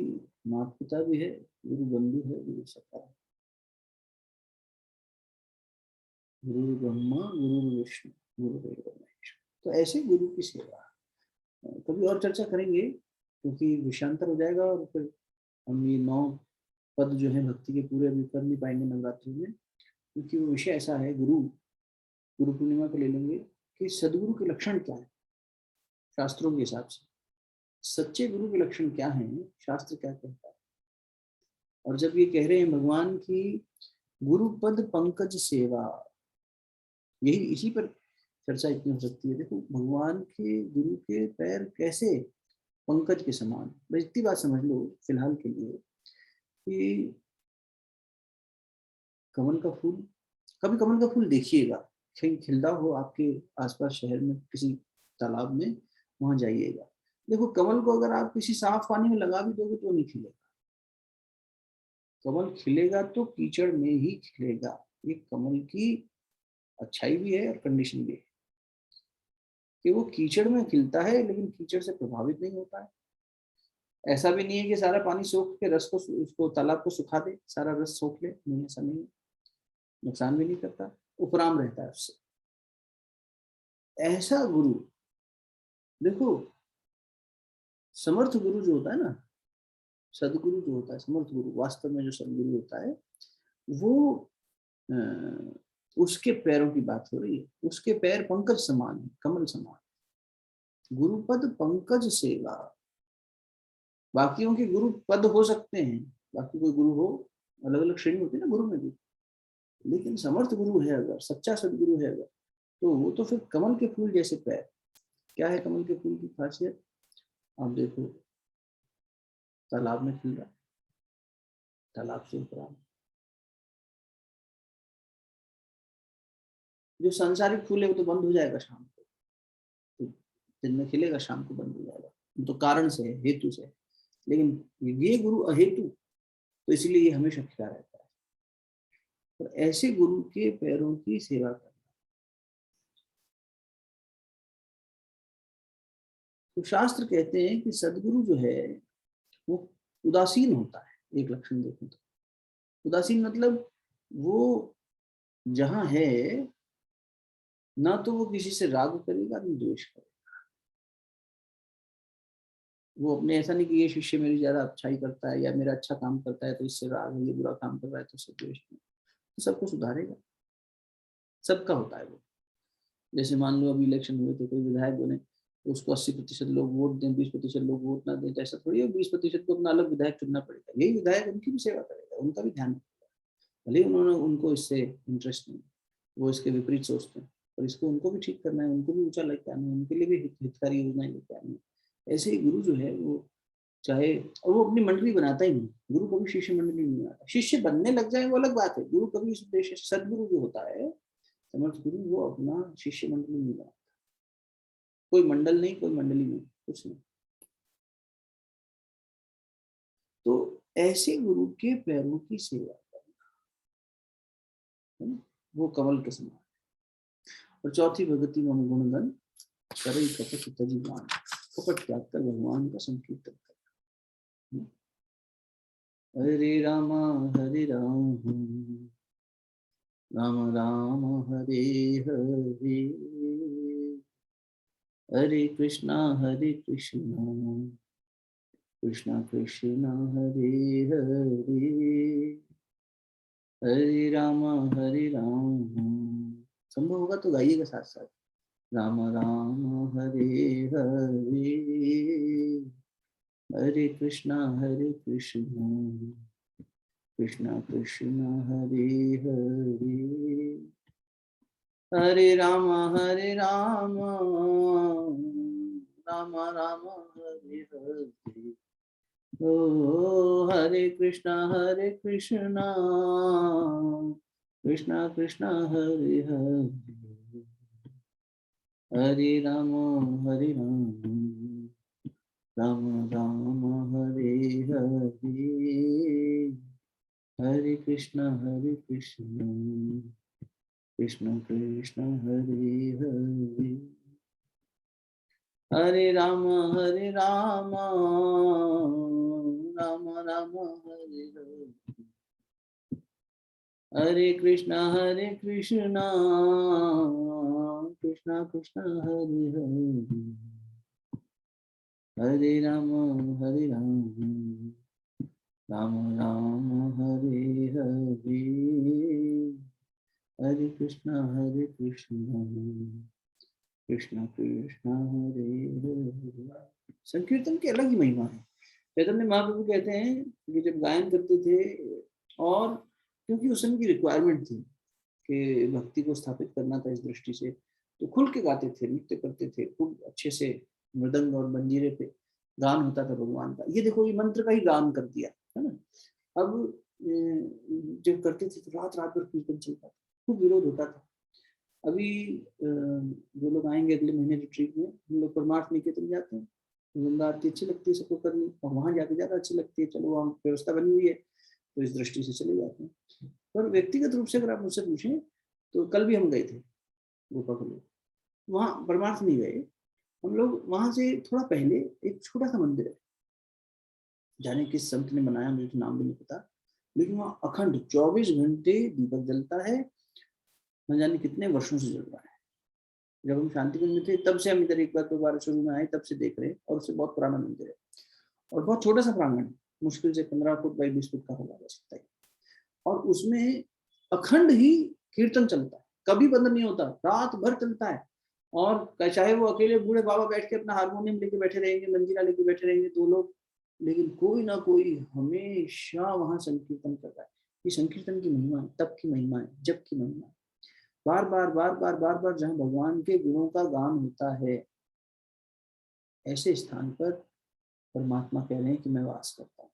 माता पिता भी है, गुरु बंधु है, गुरु सखा, गुरु ब्रह्मा गुरु विष्णु गुरु महेश। तो ऐसे गुरु की सेवा कभी और चर्चा करेंगे, क्योंकि विषयांतर हो जाएगा और फिर हम ये 9 पद जो है भक्ति के पूरे अभी कर नहीं पाएंगे नवरात्रि में, क्योंकि वो विषय ऐसा है। गुरु पूर्णिमा को ले लेंगे कि सदगुरु के लक्षण क्या है शास्त्रों के हिसाब से, सच्चे गुरु के लक्षण क्या हैं, शास्त्र क्या कहता है। और जब ये कह रहे हैं भगवान की गुरु पद पंकज सेवा, यही इसी पर चर्चा इतनी हो सकती है। देखो भगवान के गुरु के पैर कैसे पंकज के समान। बस इतनी बात समझ लो फिलहाल के लिए कि कमल का फूल, कभी कमल का फूल देखिएगा, कहीं खिलता हो आपके आसपास शहर में किसी तालाब में, वहां जाइएगा। देखो कमल को अगर आप किसी साफ पानी में लगा भी दोगे तो नहीं खिलेगा। कमल खिलेगा तो कीचड़ में ही खिलेगा। ये कमल की अच्छाई भी है और कंडीशन भी है कि वो कीचड़ में खिलता है, लेकिन कीचड़ से प्रभावित नहीं होता है। ऐसा भी नहीं है कि सारा पानी सोख के रस को, उसको तालाब को सुखा दे, सारा रस सोख ले, नहीं ऐसा नहीं है। नुकसान भी नहीं करता, उपराम रहता है उससे। ऐसा गुरु देखो, समर्थ गुरु जो होता है ना, सदगुरु जो होता है, समर्थ गुरु वास्तव में जो सदगुरु होता है, वो उसके पैरों की बात हो रही है। उसके पैर पंकज समान है, कमल समान। गुरुपद पंकज सेवा। बाकियों के गुरु पद हो सकते हैं, बाकी कोई गुरु हो, अलग अलग श्रेणी होती है ना गुरु में भी, लेकिन समर्थ गुरु है अगर, सच्चा सदगुरु है अगर, तो वो तो फिर कमल के फूल जैसे पैर। क्या है कमल के फूल की खासियत? आप देखो तालाब में खिल रहा, तालाब से उपरा। जो सांसारिक फूल है वो तो बंद हो जाएगा शाम को, तो दिन में खिलेगा, शाम को बंद हो जाएगा, तो कारण से है, हेतु से। लेकिन ये गुरु अहेतु, तो इसलिए ये हमेशा खिला रहता है। और ऐसे गुरु के पैरों की सेवा करना। तो शास्त्र कहते हैं कि सदगुरु जो है वो उदासीन होता है। एक लक्षण देखें तो उदासीन मतलब वो जहां है ना तो वो किसी से राग करेगा ना द्वेष करेगा। वो अपने ऐसा नहीं कि ये शिष्य मेरी ज्यादा अच्छाई करता है या मेरा अच्छा काम करता है तो इससे राग है, ये बुरा काम कर रहा है तो इससे द्वेष है, तो सबको सुधारेगा, सबका होता है वो। जैसे मान लो अभी इलेक्शन हुए तो कोई विधायक बने तो उसको 80% लोग वोट दें, 20% लोग वोट ना दें, तो ऐसा थोड़ी है 20% को अपना अलग विधायक चुनना पड़ेगा। यही विधायक उनकी भी सेवा करेगा, उनका भी ध्यान रखेगा। भले उन्होंने उनको इससे इंटरेस्ट नहीं, वो इसके विपरीत सोचते हैं, और इसको उनको भी ठीक करना है, उनको भी ऊंचा लेके आना है, उनके लिए भी हितकारी योजनाएं लेके आनी है। ऐसे ही गुरु जो है वो चाहे, और वो अपनी मंडली बनाता ही नहीं, गुरु कभी शिष्य मंडली नहीं बनाता। शिष्य बनने लग जाए वो अलग बात है, गुरु कभी इस उद्देश्य, सदगुरु जो होता है, समर्थ गुरु, वो अपना शिष्य मंडली नहीं बनाता। कोई मंडल नहीं, कोई मंडली नहीं, कुछ नहीं। तो ऐसे गुरु के पैरों की सेवा करना, वो कमल के समान। और चौथी भगति में गुणगण करई कपट तजी गान, कपट त्याग कर भगवान का संकीर्तन कर। हरे राम राम राम राम हरे हरे, हरे कृष्णा कृष्णा कृष्णा हरे हरे, हरे राम संभव होगा तो गाइएगा साथ साथ। राम राम हरे हरे, हरे कृष्णा कृष्णा कृष्णा हरे हरे, हरे राम राम राम हरे हरे, ओ हरे कृष्णा कृष्णा कृष्णा हरे हरे, हरे राम राम राम हरे हरे, हरे कृष्णा कृष्णा कृष्णा हरे हरे, हरे राम राम राम हरे हरे, हरे कृष्णा कृष्णा कृष्णा हरे हरे, हरे राम राम हरे हरे, हरे कृष्णा कृष्णा कृष्णा हरे हरे। संकीर्तन की अलग ही महिमा है। चैतन्य महाप्रभु कहते हैं कि जब गायन करते थे, और क्योंकि उस समय की रिक्वायरमेंट थी कि भक्ति को स्थापित करना था इस दृष्टि से, तो खुल के गाते थे, नृत्य करते थे, खूब अच्छे से मृदंग और मंजीरे पे गान होता था भगवान का। ये देखो, ये मंत्र का ही गान कर दिया है ना। अब जब करते थे तो रात रात भर कीर्तन चलता था, खूब विरोध होता था। अभी जो लोग आएंगे अगले महीने रिट्रीट में, हम लोग परमार्थ निकेतन जाते हैं, गंगा आरती अच्छी लगती है सबको करनी, और वहां जाके ज्यादा अच्छी लगती है। चलो वहाँ व्यवस्था बनी हुई है तो इस दृष्टि से चले जाते हैं। पर व्यक्तिगत रूप से अगर आप मुझसे पूछें तो कल भी हम गए थे गोपा को लोग, वहाँ परमार्थ नहीं गए हम लोग। वहां से थोड़ा पहले एक छोटा सा मंदिर है, जाने किस संत ने बनाया, मुझे तो नाम भी नहीं पता, लेकिन वहाँ अखंड 24 घंटे दीपक जलता है, न जाने कितने वर्षों से जल रहा है। जब हम शांतिकुंज में थे तब से हम इधर एक बार दोबारा शुरू में आए, तब से देख रहे हैं, और उससे बहुत पुराना मंदिर है और बहुत छोटा सा प्रांगण, मुश्किल से 15 फुट बाई 20 फुट का होगा जा सकता है। और उसमें अखंड ही कीर्तन चलता है, कभी बंद नहीं होता, रात भर चलता है। और चाहे वो अकेले बूढ़े बाबा बैठ के अपना हारमोनियम लेके बैठे रहेंगे, मंजीरा लेके बैठे रहेंगे 2 लोग, लेकिन कोई ना कोई हमेशा वहां संकीर्तन कर रहा है। ये संकीर्तन की महिमा है, तप की महिमा है, जप की महिमा है। बार बार जहाँ भगवान के गुणों का गान होता है, ऐसे स्थान पर परमात्मा कह रहे हैं कि मैं वास करता हूँ।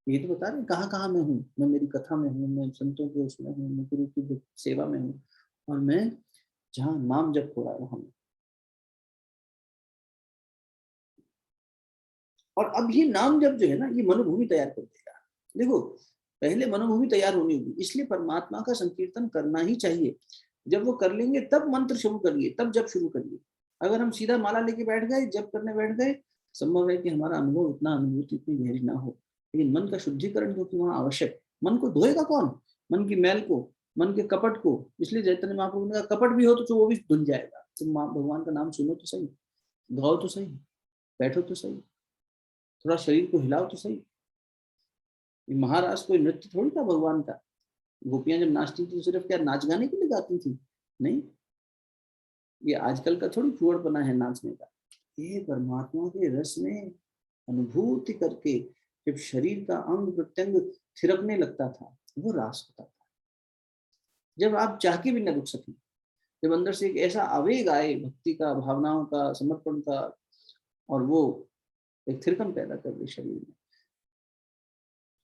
ये तो बता रहे हैं कहाँ कहाँ मैं हूँ, मैं मेरी कथा में हूँ, मैं संतों के उसमें हूँ, मैं गुरु की सेवा में हूँ, और मैं जहाँ नाम जप हो रहा है वहां। और अब ये नाम जप जो है ना, ये मनोभूमि तैयार कर देगा। देखो, पहले मनोभूमि तैयार होनी होगी, इसलिए परमात्मा का संकीर्तन करना ही चाहिए। जब वो कर लेंगे तब मंत्र शुरू करिए, तब जप शुरू करिए। अगर हम सीधा माला लेके बैठ गए, जप करने बैठ गए, संभव है कि हमारा अनुभव उतना, अनुभूति इतनी गहरी ना हो। लेकिन मन का शुद्धिकरण क्योंकि वहां आवश्यक, मन को धोएगा कौन? मन की मैल को, मन के कपट को। इसलिए चैतन्य महाप्रभु ने कहा कपट भी हो तो वो भी धुल जाएगा। तुम भगवान का नाम सुनो तो सही, गाओ तो सही, बैठो तो सही, थोड़ा शरीर को हिलाओ तो सही। महाराज कोई नृत्य थोड़ी था भगवान का। गोपियां जब नाचती थी तो सिर्फ क्या नाच गाने के लिए गाती थी? नहीं, ये आजकल का थोड़ी फुहड़पना है नाचने का। ये परमात्मा के रस में अनुभूति करके जब शरीर का अंग प्रत्यंग थिरकने लगता था, वो रास होता था। जब आप चाह के भी न रुक सकें, जब अंदर से एक ऐसा आवेग आए भक्ति का, भावनाओं का, समर्पण का, और वो एक थिरकन पैदा कर दे शरीर में,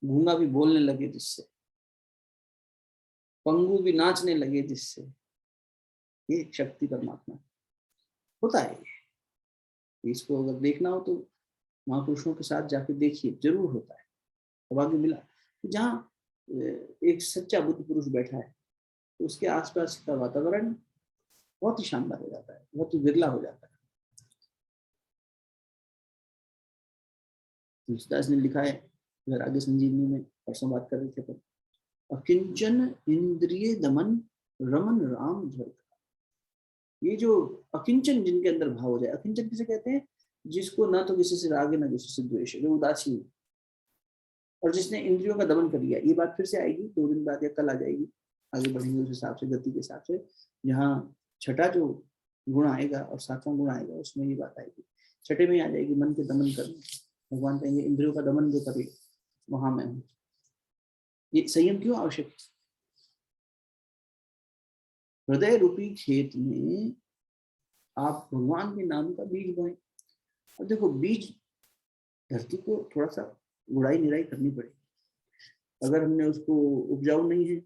गूंगा भी बोलने लगे जिससे, पंगु भी नाचने लगे जिससे, ये शक्ति परमात्मा होता है। इसको अगर देखना हो तो महापुरुषों के साथ जाके देखिए, जरूर होता है। अब आगे मिला जहाँ एक सच्चा बुद्ध पुरुष बैठा है, तो उसके आसपास का वातावरण बहुत ही शानदार हो जाता है, बहुत ही विरला हो जाता है। तुलसीदास ने लिखा है, अगर आगे संजीवनी में परसों बात कर रहे थे, तो अकिंचन इंद्रिय दमन रमन राम धर। ये जो अकिंचन जिनके अंदर भाव हो जाए, अकिंचन किसे कहते हैं? जिसको ना तो किसी से राग है ना किसी से द्वेष है, जो उदासीन है, और जिसने इंद्रियों का दमन कर लिया। ये बात फिर से आएगी 2 दिन बाद या कल आ जाएगी, आगे बढ़ेंगे उस हिसाब से, गति के हिसाब से। जहाँ छठा जो गुण आएगा और 7वां गुण आएगा, उसमें ये बात आएगी। छठे में आ जाएगी मन के दमन करना। भगवान कहेंगे इंद्रियों का दमन जो करे वहां मैं हूँ। ये संयम क्यों आवश्यक है? हृदय रूपी खेत में आप भगवान के नाम का बीज बोएं। और देखो, बीज धरती को थोड़ा सा गुड़ाई निराई करनी पड़ेगी। अगर हमने उसको उपजाऊ नहीं है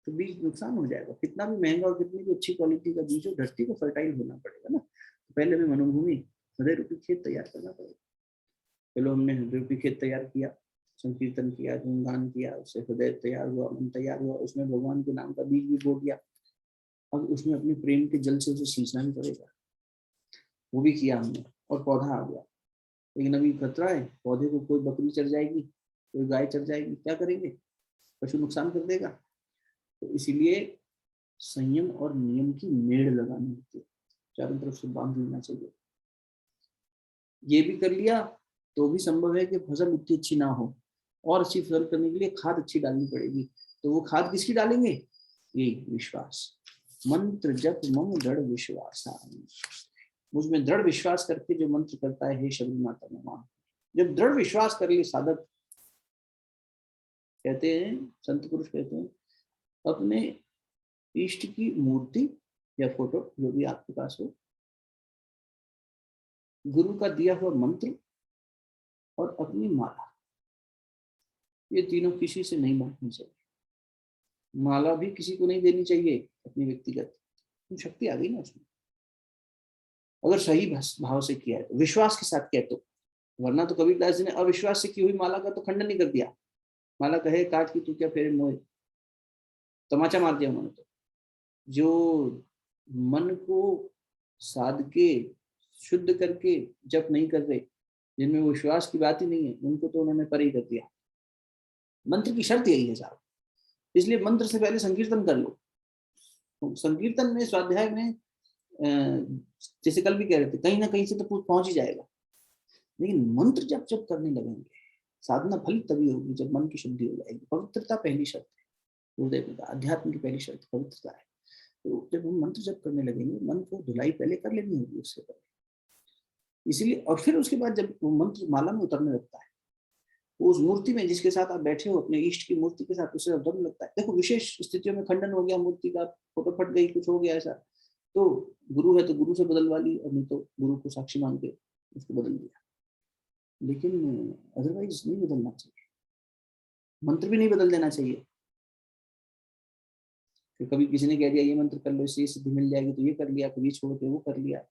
तो बीज नुकसान हो जाएगा। कितना भी महंगा और कितनी भी अच्छी क्वालिटी का बीज हो, धरती को फर्टाइल होना पड़ेगा ना। तो पहले हमें मनोभूमि, हृदय रूपी खेत तैयार करना पड़ेगा। चलो, हमने हृदय रूपी खेत तैयार किया, संकीर्तन किया, गुणगान किया, उससे हृदय तैयार हुआ, मन तैयार हुआ, उसमें भगवान के नाम का बीज भी बो दिया। अब उसमें अपने प्रेम के जल से उसे सींचना भी पड़ेगा। वो भी किया हमने, और पौधा आ गया। लेकिन अभी खतरा है, पौधे को कोई बकरी चढ़ जाएगी, कोई गाय चढ़ जाएगी, क्या करेंगे? पशु नुकसान कर देगा। तो इसीलिए संयम और नियम की मेड़ लगानी होती है, चारों तरफ से बांध लेना चाहिए। ये भी कर लिया तो भी संभव है कि फसल उतनी अच्छी ना हो, और अच्छी फसल करने के लिए खाद अच्छी डालनी पड़ेगी। तो वो खाद किसकी डालेंगे? ये विश्वास। मंत्र जप मम दृढ़ विश्वास, मुझमें दृढ़ विश्वास करके जो मंत्र करता है, हे शबरी माता नमः। जब दृढ़ विश्वास कर लिए साधक, कहते हैं संत पुरुष कहते हैं, अपने इष्ट की मूर्ति या फोटो जो भी आपके पास हो, गुरु का दिया हुआ मंत्र और अपनी माला, ये तीनों किसी से नहीं बांटनी चाहिए। माला भी किसी को नहीं देनी चाहिए अपनी व्यक्तिगत, शक्ति आ गई ना उसमें, अगर सही भाव से किया है तो, विश्वास के साथ किया तो। वरना तो कबीरदास जी ने अविश्वास से की हुई माला का तो खंडन नहीं कर दिया। माला कहे काट की तू क्या फेरे मोए, तमाचा मार दिया उन्होंने। तो जो मन को साध के शुद्ध करके जप नहीं कर रहे, जिनमें विश्वास की बात ही नहीं है, उनको तो उन्होंने परे ही कर दिया। मंत्र की शर्त यही है साहब, इसलिए मंत्र से पहले संकीर्तन कर लो। संकीर्तन में, स्वाध्याय में, जैसे कल भी कह रहे थे, कहीं ना कहीं से तो पहुंच ही जाएगा। लेकिन मंत्र जब करने लगेंगे, साधना फलित तभी होगी जब मन की शुद्धि हो जाएगी। पवित्रता पहली शर्त है, गुरुदेव ने कहा अध्यात्म की पहली शर्त पवित्रता है। तो जब हम मंत्र जप करने लगेंगे, मन को धुलाई पहले कर लेनी होगी उससे पहले, इसलिए। और फिर उसके बाद जब मंत्र माला में उतरने लगता है, उस मूर्ति में जिसके साथ आप बैठे हो, अपने इष्ट की मूर्ति के साथ, उससे उतरने लगता है। देखो, विशेष स्थितियों में खंडन हो गया मूर्ति का, फोटो फट गई, कुछ हो गया ऐसा, तो गुरु है तो गुरु से बदलवा ली, और नहीं तो गुरु को साक्षी मान के उसको बदल दिया। लेकिन अदरवाइज नहीं बदलना चाहिए, मंत्र भी नहीं बदल देना चाहिए। फिर कभी किसी ने कह दिया ये मंत्र कर लो, इससे सिद्धि मिल जाएगी, तो ये कर लिया, कभी छोड़ के वो कर लिया।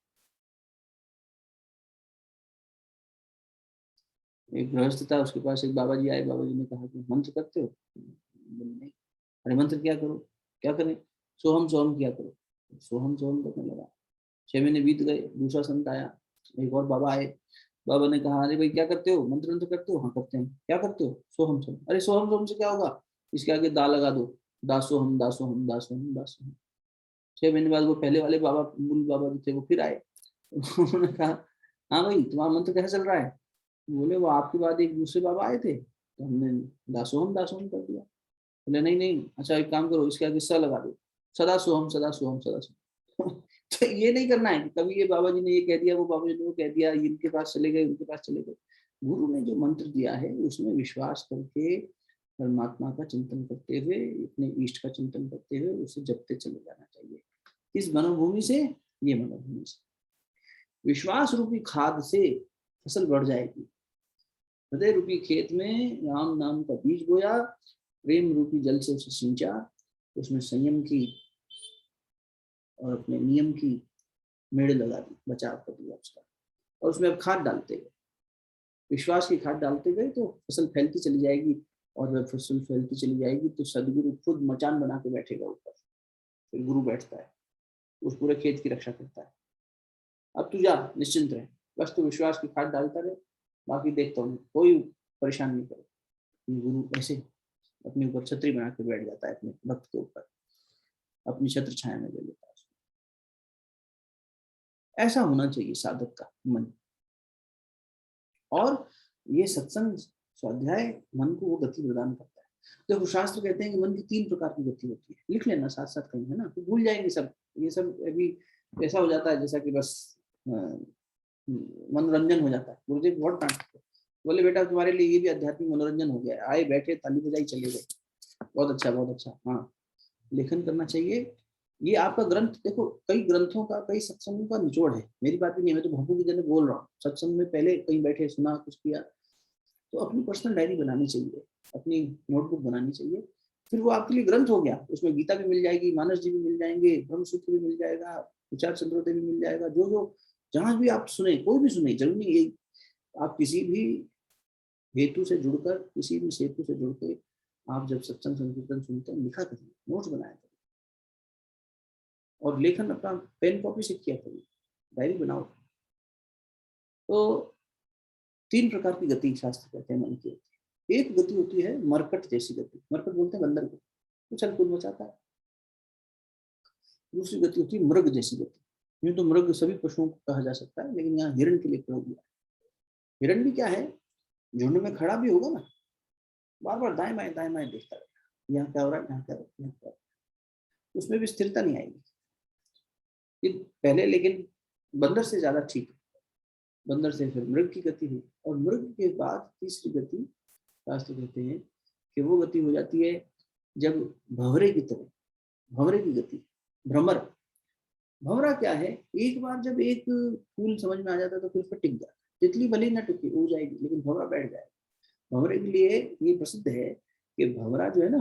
एक गृहस्थ था, उसके पास एक बाबा जी आए। बाबा जी ने कहा कि मंत्र करते हो? नहीं। अरे मंत्र क्या करो? क्या करें? सोहम सोहम किया करो। सोहम सोहम करने लगा। 6 महीने बीत गए, दूसरा संत आया, एक और बाबा आए। बाबा ने कहा अरे भाई क्या करते हो? मंत्र मंत्र करते हो? हाँ करते हैं। क्या करते हो? सोहम सोहम। अरे सोहम सोहम से क्या होगा? इसके आगे दा लगा दो, दासोहम दासोहम दासोहम दासोहम। 6 महीने बाद वो पहले वाले बाबा, मूल बाबा जो थे, वो फिर आए। उन्होंने कहा हाँ भाई तुम्हारा मंत्र कैसा चल रहा है? बोले वो आपके बाद एक दूसरे बाबा आए थे, तो हमने दासोहम दासोहम कर दिया। बोले नहीं नहीं, अच्छा एक काम करो, इसके आगे स लगा दो, सदा सोहम सदा सोहम सदा सोहम। तो ये नहीं करना है कि कभी ये बाबा जी ने ये कह दिया, वो बाबा जी ने वो कह दिया, इनके पास चले गए, उनके पास चले गए। गुरु ने जो मंत्र दिया है उसमें विश्वास करके, परमात्मा का चिंतन करते हुए, अपने इष्ट का चिंतन करते हुए उसे जपते चले जाना चाहिए। इस मनोभूमि से, ये मनोभूमि से विश्वास रूपी खाद से फसल बढ़ जाएगी। हृदय रूपी खेत में राम नाम का बीज बोया, प्रेम रूपी जल से उसे सिंचा, उसमें संयम की और अपने नियम की मेड़ लगा दी, बचाव कर दिया उसका, और उसमें अब खाद डालते गए, विश्वास की खाद डालते गए, तो फसल फैलती चली जाएगी। और जब फसल फैलती चली जाएगी तो सदगुरु खुद मचान बना के बैठेगा ऊपर। फिर गुरु बैठता है, उस पूरे खेत की रक्षा करता है। अब तू जा, निश्चिंत रहे, बस तू विश्वास की खाद डालता रहे, बाकी देखता हूँ, कोई परेशान नहीं करे। गुरु ऐसे अपने ऊपर छतरी बना के बैठ जाता है, अपने भक्त के ऊपर अपनी छत्र छाया में ले लेता है। ऐसा होना चाहिए साधक का मन। और ये सत्संग स्वाध्याय मन को वो गति प्रदान करता है। देखो शास्त्र कहते हैं कि मन की 3 प्रकार की गति होती है, लिख लेना साथ साथ कहीं, है ना, तो भूल जाएंगे सब। ये सब अभी ऐसा हो जाता है जैसा कि बस मनोरंजन हो जाता है। गुरुदेव बहुत डांटते, बोले बेटा तुम्हारे लिए ये भी आध्यात्मिक मनोरंजन हो गया, आए बैठे ताली बजाई चले गए, बहुत अच्छा बहुत अच्छा। हाँ, लेखन करना चाहिए। ये आपका ग्रंथ, देखो कई ग्रंथों का, कई सत्संगों का निचोड़ है, मेरी बात भी नहीं है, मैं तो भक्तों की जन बोल रहा हूँ। सत्संग में पहले कहीं बैठे सुना, कुछ किया, तो अपनी पर्सनल डायरी बनानी चाहिए, अपनी नोटबुक बनानी चाहिए। फिर वो आपके लिए ग्रंथ हो गया, उसमें गीता भी मिल जाएगी, मानस जी भी मिल जाएंगे, ब्रह्मसूत्र भी मिल जाएगा, विचार चंद्रोदय भी मिल जाएगा। जो जो जहां भी आप सुने, कोई भी सुने, जरूरी नहीं ये, आप किसी भी हेतु से जुड़कर, किसी भी सेतु से जुड़कर आप जब सत्संग संकीर्तन सुनते हैं, लिखा करिए, नोट्स बनाया करिए, और लेखन अपना पेन कॉपी से किया करिए, डायरी बनाओ। तो 3 प्रकार की गति शास्त्र कहते हैं मन की होती है। एक गति होती है मरकट जैसी गति, मरकट बोलते हैं बंदर को, उछल कूद मचाता है। दूसरी गति होती है मृग जैसी गति। यूं तो मृग सभी पशुओं को कहा जा सकता है, लेकिन यहाँ हिरण के लिए प्रयोग हुआ है। हिरण भी क्या है, झुंड में खड़ा भी होगा ना, बार बार दाएं बाएं देखता रहेगा, यहाँ क्या हो रहा है, यहाँ क्या हो रहा है, यहाँ क्या हो रहा है, उसमें भी स्थिरता नहीं आएगी। पहले लेकिन बंदर से ज्यादा ठीक, बंदर से फिर मृग की गति हुई, और मृग के बाद तीसरी गति शास्त्र कहते हैं कि वो गति हो जाती है जब भंवरे की तरह, भंवरे की गति, भ्रमर। भंवरा क्या है, एक बार जब एक फूल समझ में आ जाता है तो फिर उस पर टिक जाता है। तितली भले ना टिकी, उड़ जाएगी, लेकिन भंवरा बैठ जाएगा। भंवरे के लिए ये प्रसिद्ध है कि भंवरा जो है ना,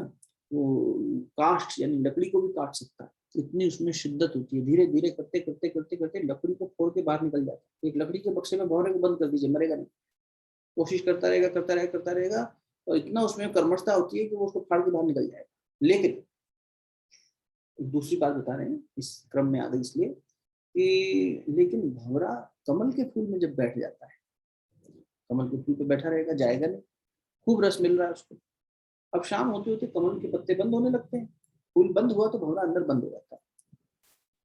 वो काष्ठ यानी लकड़ी को भी काट सकता है, इतनी उसमें शिद्दत होती है। धीरे धीरे करते करते करते करते लकड़ी को फोड़ के बाहर निकल जाता है। एक लकड़ी के बक्से में भंवरे को बंद कर दीजिए, मरेगा नहीं, कोशिश करता रहेगा करता रहेगा करता रहेगा, और इतना उसमें कर्मठता होती है कि वो उसको फाड़ के बाहर निकल जाएगा। लेकिन दूसरी बात बता रहे हैं, इस क्रम में आ गई इसलिए कि, लेकिन भंवरा कमल के फूल में जब बैठ जाता है, कमल के फूल पे बैठा रहेगा, जाएगा नहीं, खूब रस मिल रहा है उसको। अब शाम होते होते कमल के पत्ते बंद होने लगते हैं, फूल बंद हुआ तो भंवरा अंदर बंद हो जाता है।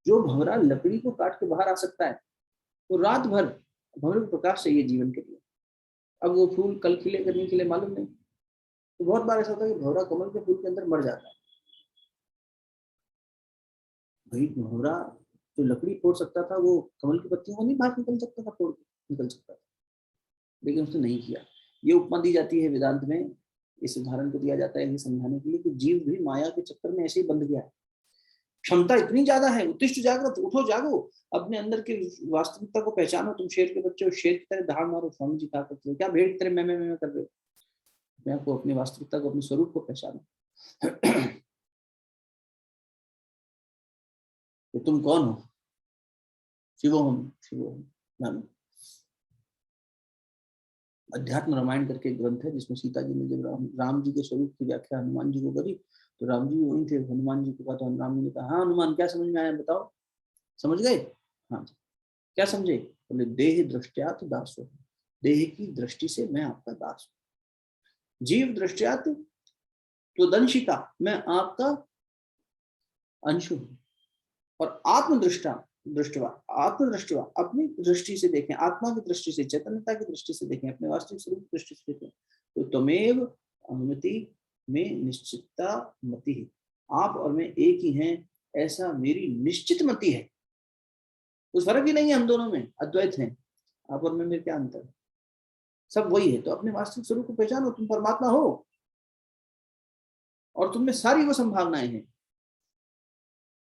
जो भंवरा लकड़ी को काट के बाहर आ सकता है, वो रात भर भंवरे को प्रकाश चाहिए जीवन के लिए। अब वो फूल कल खिले कि नहीं खिले मालूम नहीं, तो बहुत बार ऐसा होता है कि भंवरा कमल के फूल के अंदर मर जाता है। भाई भंवरा जो लकड़ी फोड़ सकता था, वो कमल की पत्तियों को नहीं बाहर निकल सकता था, फोड़ के निकल सकता था, लेकिन उसने नहीं किया। ये उपमा दी जाती है वेदांत में, इस उदाहरण को दिया जाता है ये समझाने के लिए कि जीव भी माया के चक्कर में ऐसे ही बंध गया है। क्षमता इतनी ज्यादा है, उत्तिष्ठ जागृत, उठो जागो, अपने अंदर की वास्तविकता को पहचानो। तुम शेर के बच्चे हो, शेर की तरह दहाड़ मारो, स्वामी जी कहा करते हो, क्या भेड़ की तरह मैं कर रहे हो? अपने आप को, अपनी वास्तविकता को, अपने स्वरूप को पहचानो। तो तुम कौन हो? शिवोहम शिवोहम जानो। अध्यात्म रामायण करके एक ग्रंथ है, जिसमें सीता जी ने जब राम जी के स्वरूप की व्याख्या हनुमान जी को करी, तो राम जी वही थे, हनुमान जी को कहा, तो राम जी ने कहा, हाँ हनुमान क्या समझ में आया बताओ, समझ गए? हाँ, क्या समझे? बोले देह दृष्टियात दासो, देह की दृष्टि से मैं आपका दास हूँ। जीव दृष्टियात तो दंशिका, मैं आपका अंशु हूँ। और आत्मदृष्टा दृष्टवा, आत्मदृष्टवा, अपनी दृष्टि से देखें, आत्मा की दृष्टि से, चैतन्यता की दृष्टि से देखें, अपने वास्तविक स्वरूप की दृष्टि से देखें, तो त्वमेव अनुमति में निश्चितता मति है, आप और मैं एक ही हैं, ऐसा मेरी निश्चित मति है। कुछ फर्क ही नहीं है हम दोनों में, अद्वैत हैं। आप और मैं में क्या अंतर है? सब वही है। तो अपने वास्तविक स्वरूप को पहचानो, तुम परमात्मा हो और तुम में सारी वो संभावनाएं हैं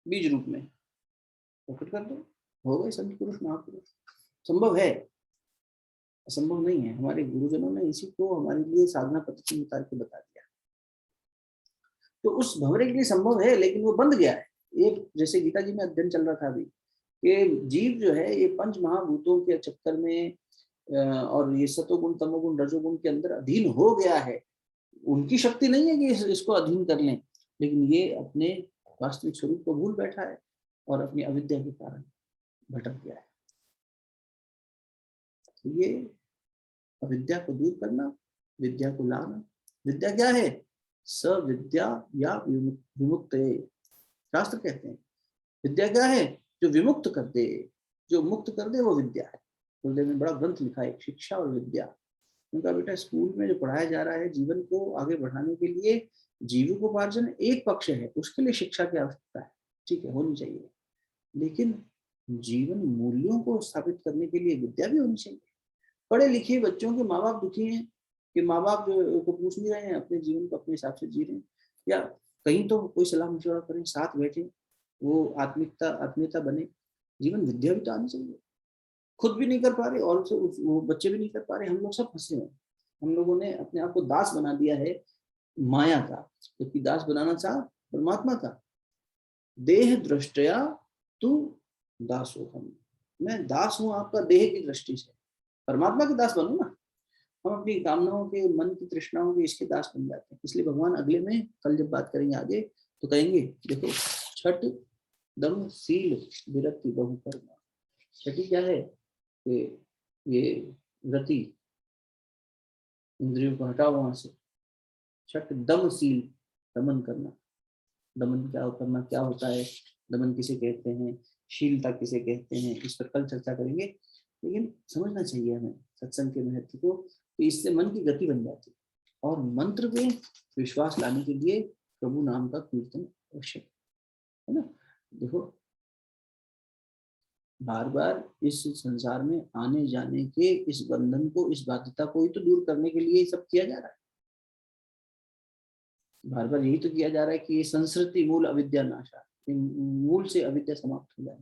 बीज रूप में, प्रकट कर दो, हो गए संत पुरुष महापुरुष। संभव है, असंभव नहीं है। हमारे गुरुजनों ने इसी को हमारे लिए साधना पद्धति उतार के बता दिया। तो उस भंवरे के लिए संभव है, लेकिन वो बंद गया है। एक जैसे गीता जी में अध्ययन चल रहा था अभी, कि जीव जो है ये पंच महाभूतों के चक्कर में और ये सतोगुण तमोगुण रजोगुण के अंदर अधीन हो गया है। उनकी शक्ति नहीं है कि इसको अधीन कर लें, लेकिन ये अपने वास्तविक स्वरूप को भूल बैठा है और अपनी अविद्या के कारण भटक गया है। तो ये अविद्या को दूर करना, विद्या को लाना। विद्या क्या है? सविद्या या विमुक्त। शास्त्र कहते हैं विद्या क्या है? जो विमुक्त कर दे, जो मुक्त कर दे, वो विद्या है। गुरुदेव ने बड़ा ग्रंथ लिखा है, शिक्षा और विद्या। उनका बेटा स्कूल में जो पढ़ाया जा रहा है जीवन को आगे बढ़ाने के लिए, जीविकोपार्जन एक पक्ष है, उसके लिए शिक्षा की आवश्यकता है, ठीक है, होनी चाहिए। लेकिन जीवन मूल्यों को स्थापित करने के लिए विद्या भी होनी चाहिए। पढ़े लिखे बच्चों के माँ बाप दुखी हैं कि माँ बाप को पूछ नहीं रहे हैं, अपने जीवन को अपने हिसाब से जी रहे हैं, या कहीं तो कोई सलाह मशवरा करें, साथ बैठे, वो आत्मीयता बने। जीवन विद्या भी तो आनी चाहिए। खुद भी नहीं कर पा रहे और वो बच्चे भी नहीं कर पा रहे, हम लोग सब फंसे हैं। हम लोगों ने अपने आप को दास बना दिया है माया का, जबकि दास बनाना चाह परमात्मा का। देह दृष्टया तू दास हो हम, मैं दास हूं आपका देह की दृष्टि से, परमात्मा के दास बनू ना। हम अपनी कामनाओं के, मन की तृष्णाओं के, इसके दास बन जाते हैं। इसलिए भगवान अगले में कल जब बात करेंगे आगे तो कहेंगे, देखो छठ दम सील विरक्ति बहु कर्मा। छठी क्या है? ये रति, इंद्रियों को हटाओ वहां से। छठ दम सील, दमन करना। दमन क्या करना, क्या होता है, दमन किसे कहते हैं, शीलता किसे कहते हैं, इस पर कल चर्चा करेंगे। लेकिन समझना चाहिए हमें सत्संग के महत्व को, कि इससे मन की गति बन जाती है और मंत्र में विश्वास लाने के लिए प्रभु नाम का कीर्तन आवश्यक है ना। देखो बार बार इस संसार में आने जाने के इस बंधन को, इस बाध्यता को ही तो दूर करने के लिए ये सब किया जा रहा है। बार बार यही तो किया जा रहा है कि ये संस्कृति मूल अविद्या नाशा, मूल से अविद्या समाप्त हो जाए।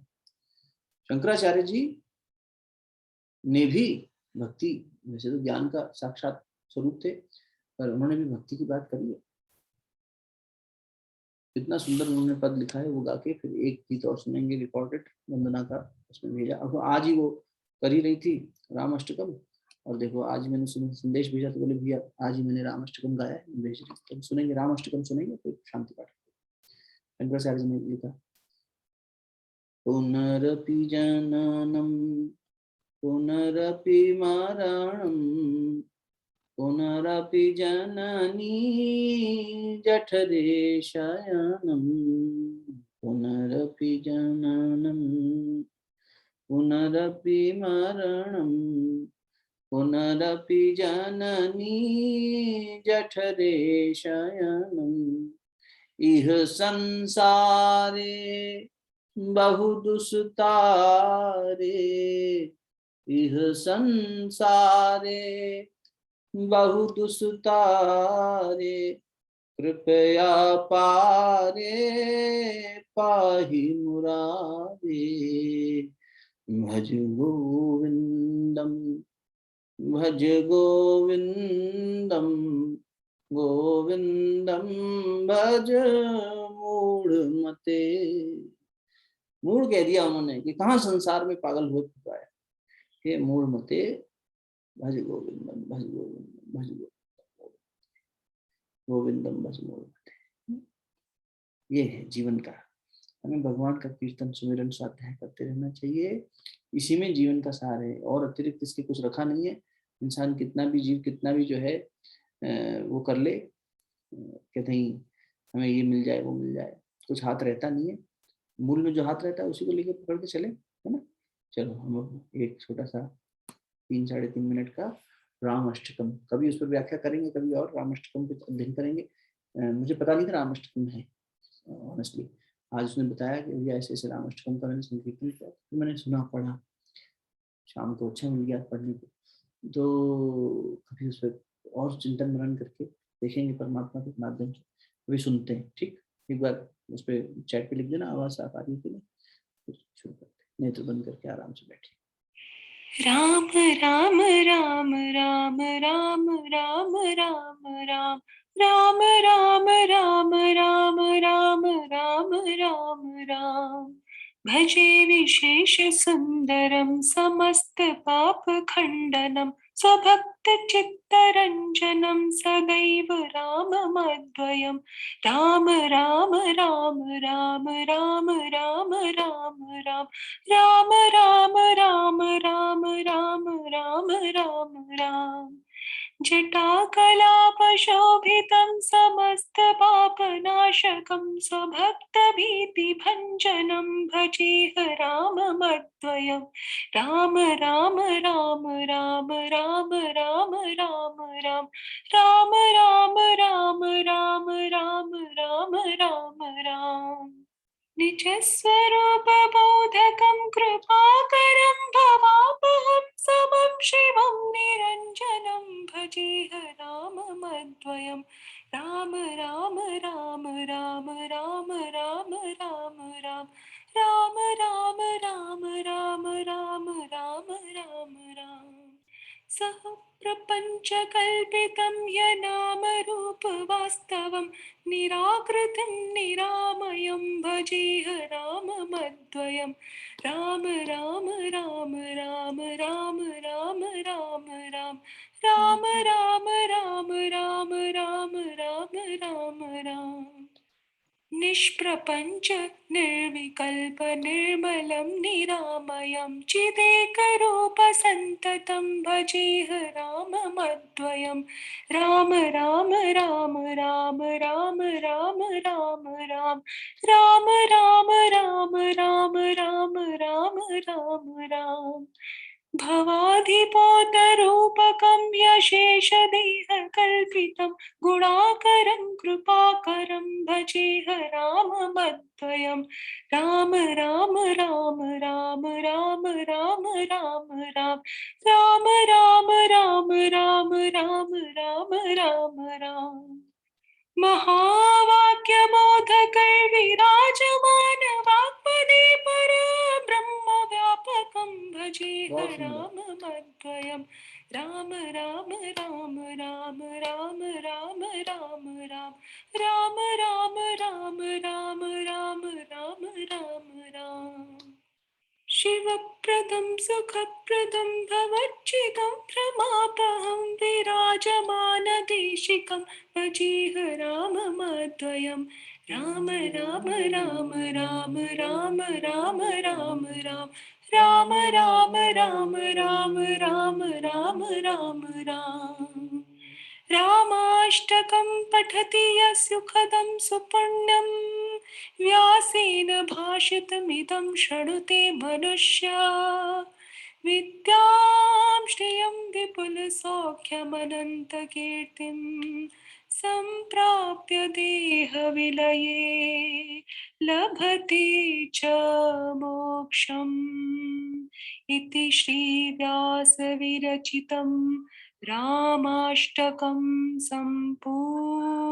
शंकराचार्य जी ने भी भक्ति, वैसे तो ज्ञान का साक्षात स्वरूप थे, पर उन्होंने भी भक्ति की बात करी है। इतना सुंदर उन्होंने पद लिखा है, वो गा के फिर एक गीत और सुनेंगे रिकॉर्डेड वंदना का, उसमें भेजा। अब आज ही वो कर ही रही थी राम अष्टकम, और देखो आज मैंने संदेश भेजा तो बोले भैया आज ही मैंने राम अष्टकम गाया है, भेज रही। तो सुनेंगे राम अष्टकम, सुनेंगे फिर शांति पाठ। शंकराचार्य जी ने लिखा, पुनरपि जननम पुनरपि मरणम पुनरपि जननी जठरे शयनम पुनरपि जननम पुनरपि मरणम पुनरपि जननी जठरे शयनम इह संसारे बहुदुस्तारे इह संसारे बहुदुस्तारे कृपया पारे पाहि मुरारे भज गोविंदम भज गोविंदम गोविंदम भज मूढ़मते। मूढ़ कह दिया उन्होंने कि कहाँ संसार में पागल हो चुका है, हे मूढ़मते भज गोविंदम भज गोविंदम भज गोविंदम भज मूढ़मते। ये है जीवन का, हमें भगवान का कीर्तन सुमिरन स्वाध्याय करते रहना चाहिए। इसी में जीवन का सार है, और अतिरिक्त इसके कुछ रखा नहीं है। इंसान कितना भी जीव कितना भी जो है वो कर ले, कहते ही हमें ये मिल जाए वो मिल जाए, कुछ हाथ रहता नहीं है। मूल में जो हाथ रहता है उसी को लेकर पकड़ के चले, है ना। चलो हम एक छोटा सा 3-3.5 मिनट का राम अष्टकम, कभी उस पर व्याख्या करेंगे, कभी और राम अष्टकम पे अध्ययन करेंगे। मुझे पता नहीं था राम अष्टकम है ऑनेस्टली, आज उसने बताया कि भैया ऐसे ऐसे रामाष्टकम का मैंने संकीर्तन किया, तो मैंने सुना पढ़ा, शाम को अच्छा मिल गया पढ़ने को। तो कभी उस पर और चिंतन मनन करके देखेंगे परमात्मा के माध्यम से, कभी सुनते हैं। ठीक, एक बार उस पर चैट पे लिख देना आवाज आप आदमी के लिए, फिर शुरू करते हैं। नेत्र बंद करके आराम से बैठिए। राम राम राम राम राम राम राम राम राम राम राम राम राम राम राम राम भजे विशेष सुंदरम समस्त पाप खंडनम स्वभक्त चित्तरंजनम सदैव राममद्वयम् राम राम राम राम राम राम राम राम राम राम राम राम राम राम राम राम जटाकलापशोभितं समस्तपापनाशकं स्वभक्तभीतिभञ्जनं भजेह राममद्वयम् राम राम राम राम राम राम राम राम राम राम राम राम राम राम राम राम निजस्वरूपबोधकं कृपाकरं भवापहं समं शिवं निरञ्जनं भजेह राममद्वयम् राम राम राम राम राम राम राम राम राम राम राम राम राम राम राम राम सह प्रपञ्चकल्पितं यनामरूपवास्तवं निराकृतिं निरामयं भजेह राममद्वयम् राम राम राम राम राम राम राम राम राम राम राम राम राम राम राम राम निष्प्रपञ्च निर्विकल्प निर्मलं निरामयं चिदेकरूपसन्ततं भजेह राममद्वयम् राम राम राम राम राम राम राम राम राम राम राम राम राम राम राम राम भवाधिपोतरूपकं यशेषदेहकल्पितं गुणाकरं कृपाकरं भजेह राममद्वयम् राम राम राम राम राम राम राम राम राम राम राम राम राम राम राम राम महावाक्यबोधकैर्विराजमान वाक्पदे परब्रह्मव्यापकं भजेह राममद्वयम् राम राम राम राम राम राम राम राम राम राम राम राम राम राम राम राम शिवप्रदं सुखप्रदं भवच्चिदं भ्रमापहं विराजमानदेशिकं भजेह राममद्वयम् राम राम राम राम राम राम राम राम राम राम राम राम राम राम राम राम रामाष्टकं पठति यः सुखदं सुपुण्यं व्यासेन भाषितमिदं शृणुते मनुष्या विद्यां श्रियं विपुलसौख्यमनन्तकीर्तिं सम्प्राप्य देहविलये लभते च मोक्षम् इति श्रीव्यासविरचितं रामाष्टकं सम्पूर्णम्।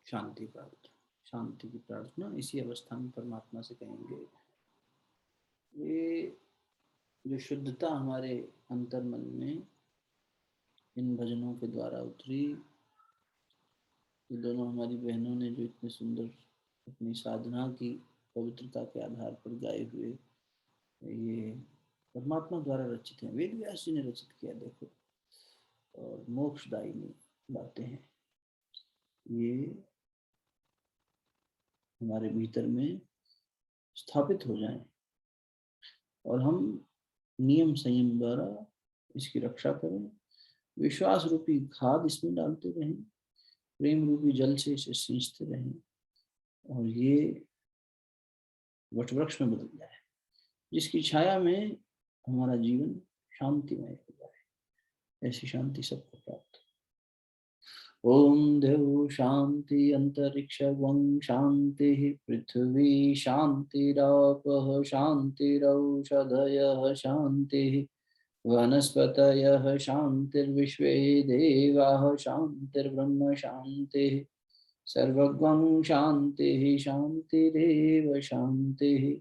शांति प्राप्त, शांति की प्रार्थना इसी अवस्था में परमात्मा से कहेंगे। ये जो शुद्धता हमारे अंतर मन में इन भजनों के द्वारा उतरी, ये दोनों हमारी बहनों ने जो इतने सुंदर अपनी साधना की पवित्रता के आधार पर गाए हुए, ये परमात्मा द्वारा रचित हैं। वेद व्यास जी ने रचित किया, देखो, और मोक्षदायिनी बातें हैं। ये हमारे भीतर में स्थापित हो जाएं और हम नियम संयम द्वारा इसकी रक्षा करें, विश्वास रूपी खाद इसमें डालते रहें, प्रेम रूपी जल से इसे सींचते रहें और ये वटवृक्ष में बदल जाए, जिसकी छाया में हमारा जीवन शांतिमय हो जाए। ऐसी शांति सबको प्राप्त। ओम देव शांति अंतरिक्षं शांति पृथ्वी शांतिरापः शांतिरौषधयः शांति वनस्पतयः शांतिर्विश्वे देवाः शांतिर्ब्रह्म शांतिः सर्वगं शांतिः शांतिरेव शांतिः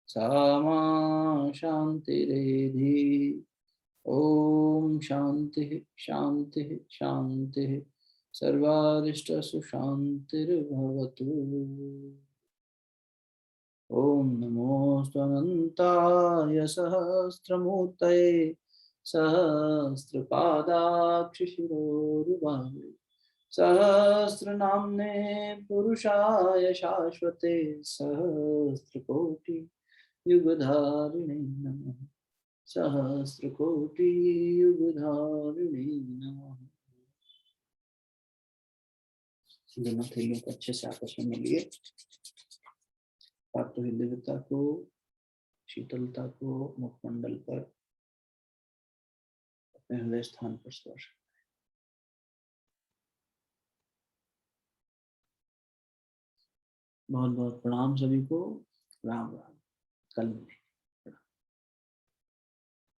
सामा शांतिरेधि। ओम शांति शांति शांति सर्वारिष्टसु शांतिर्भवतु। ओम नमोऽस्त्वनन्ताय सहस्रमूर्तये सहस्रपादाक्षिशिरोरुबाहुवे सहस्रनाम्ने पुरुषाय शाश्वते सहस्रकोटि युगधारिणे नमः। सहस्रकोटि युगधारिणे नमः। दोनों थैलियों को अच्छे से आपस में मिलिए। प्राप्त हुई दिव्यता को, शीतलता को मुखमंडल पर, अपने हृदय स्थान पर स्पर्श। बहुत बहुत प्रणाम सभी को। राम राम। कल मिलेंगे।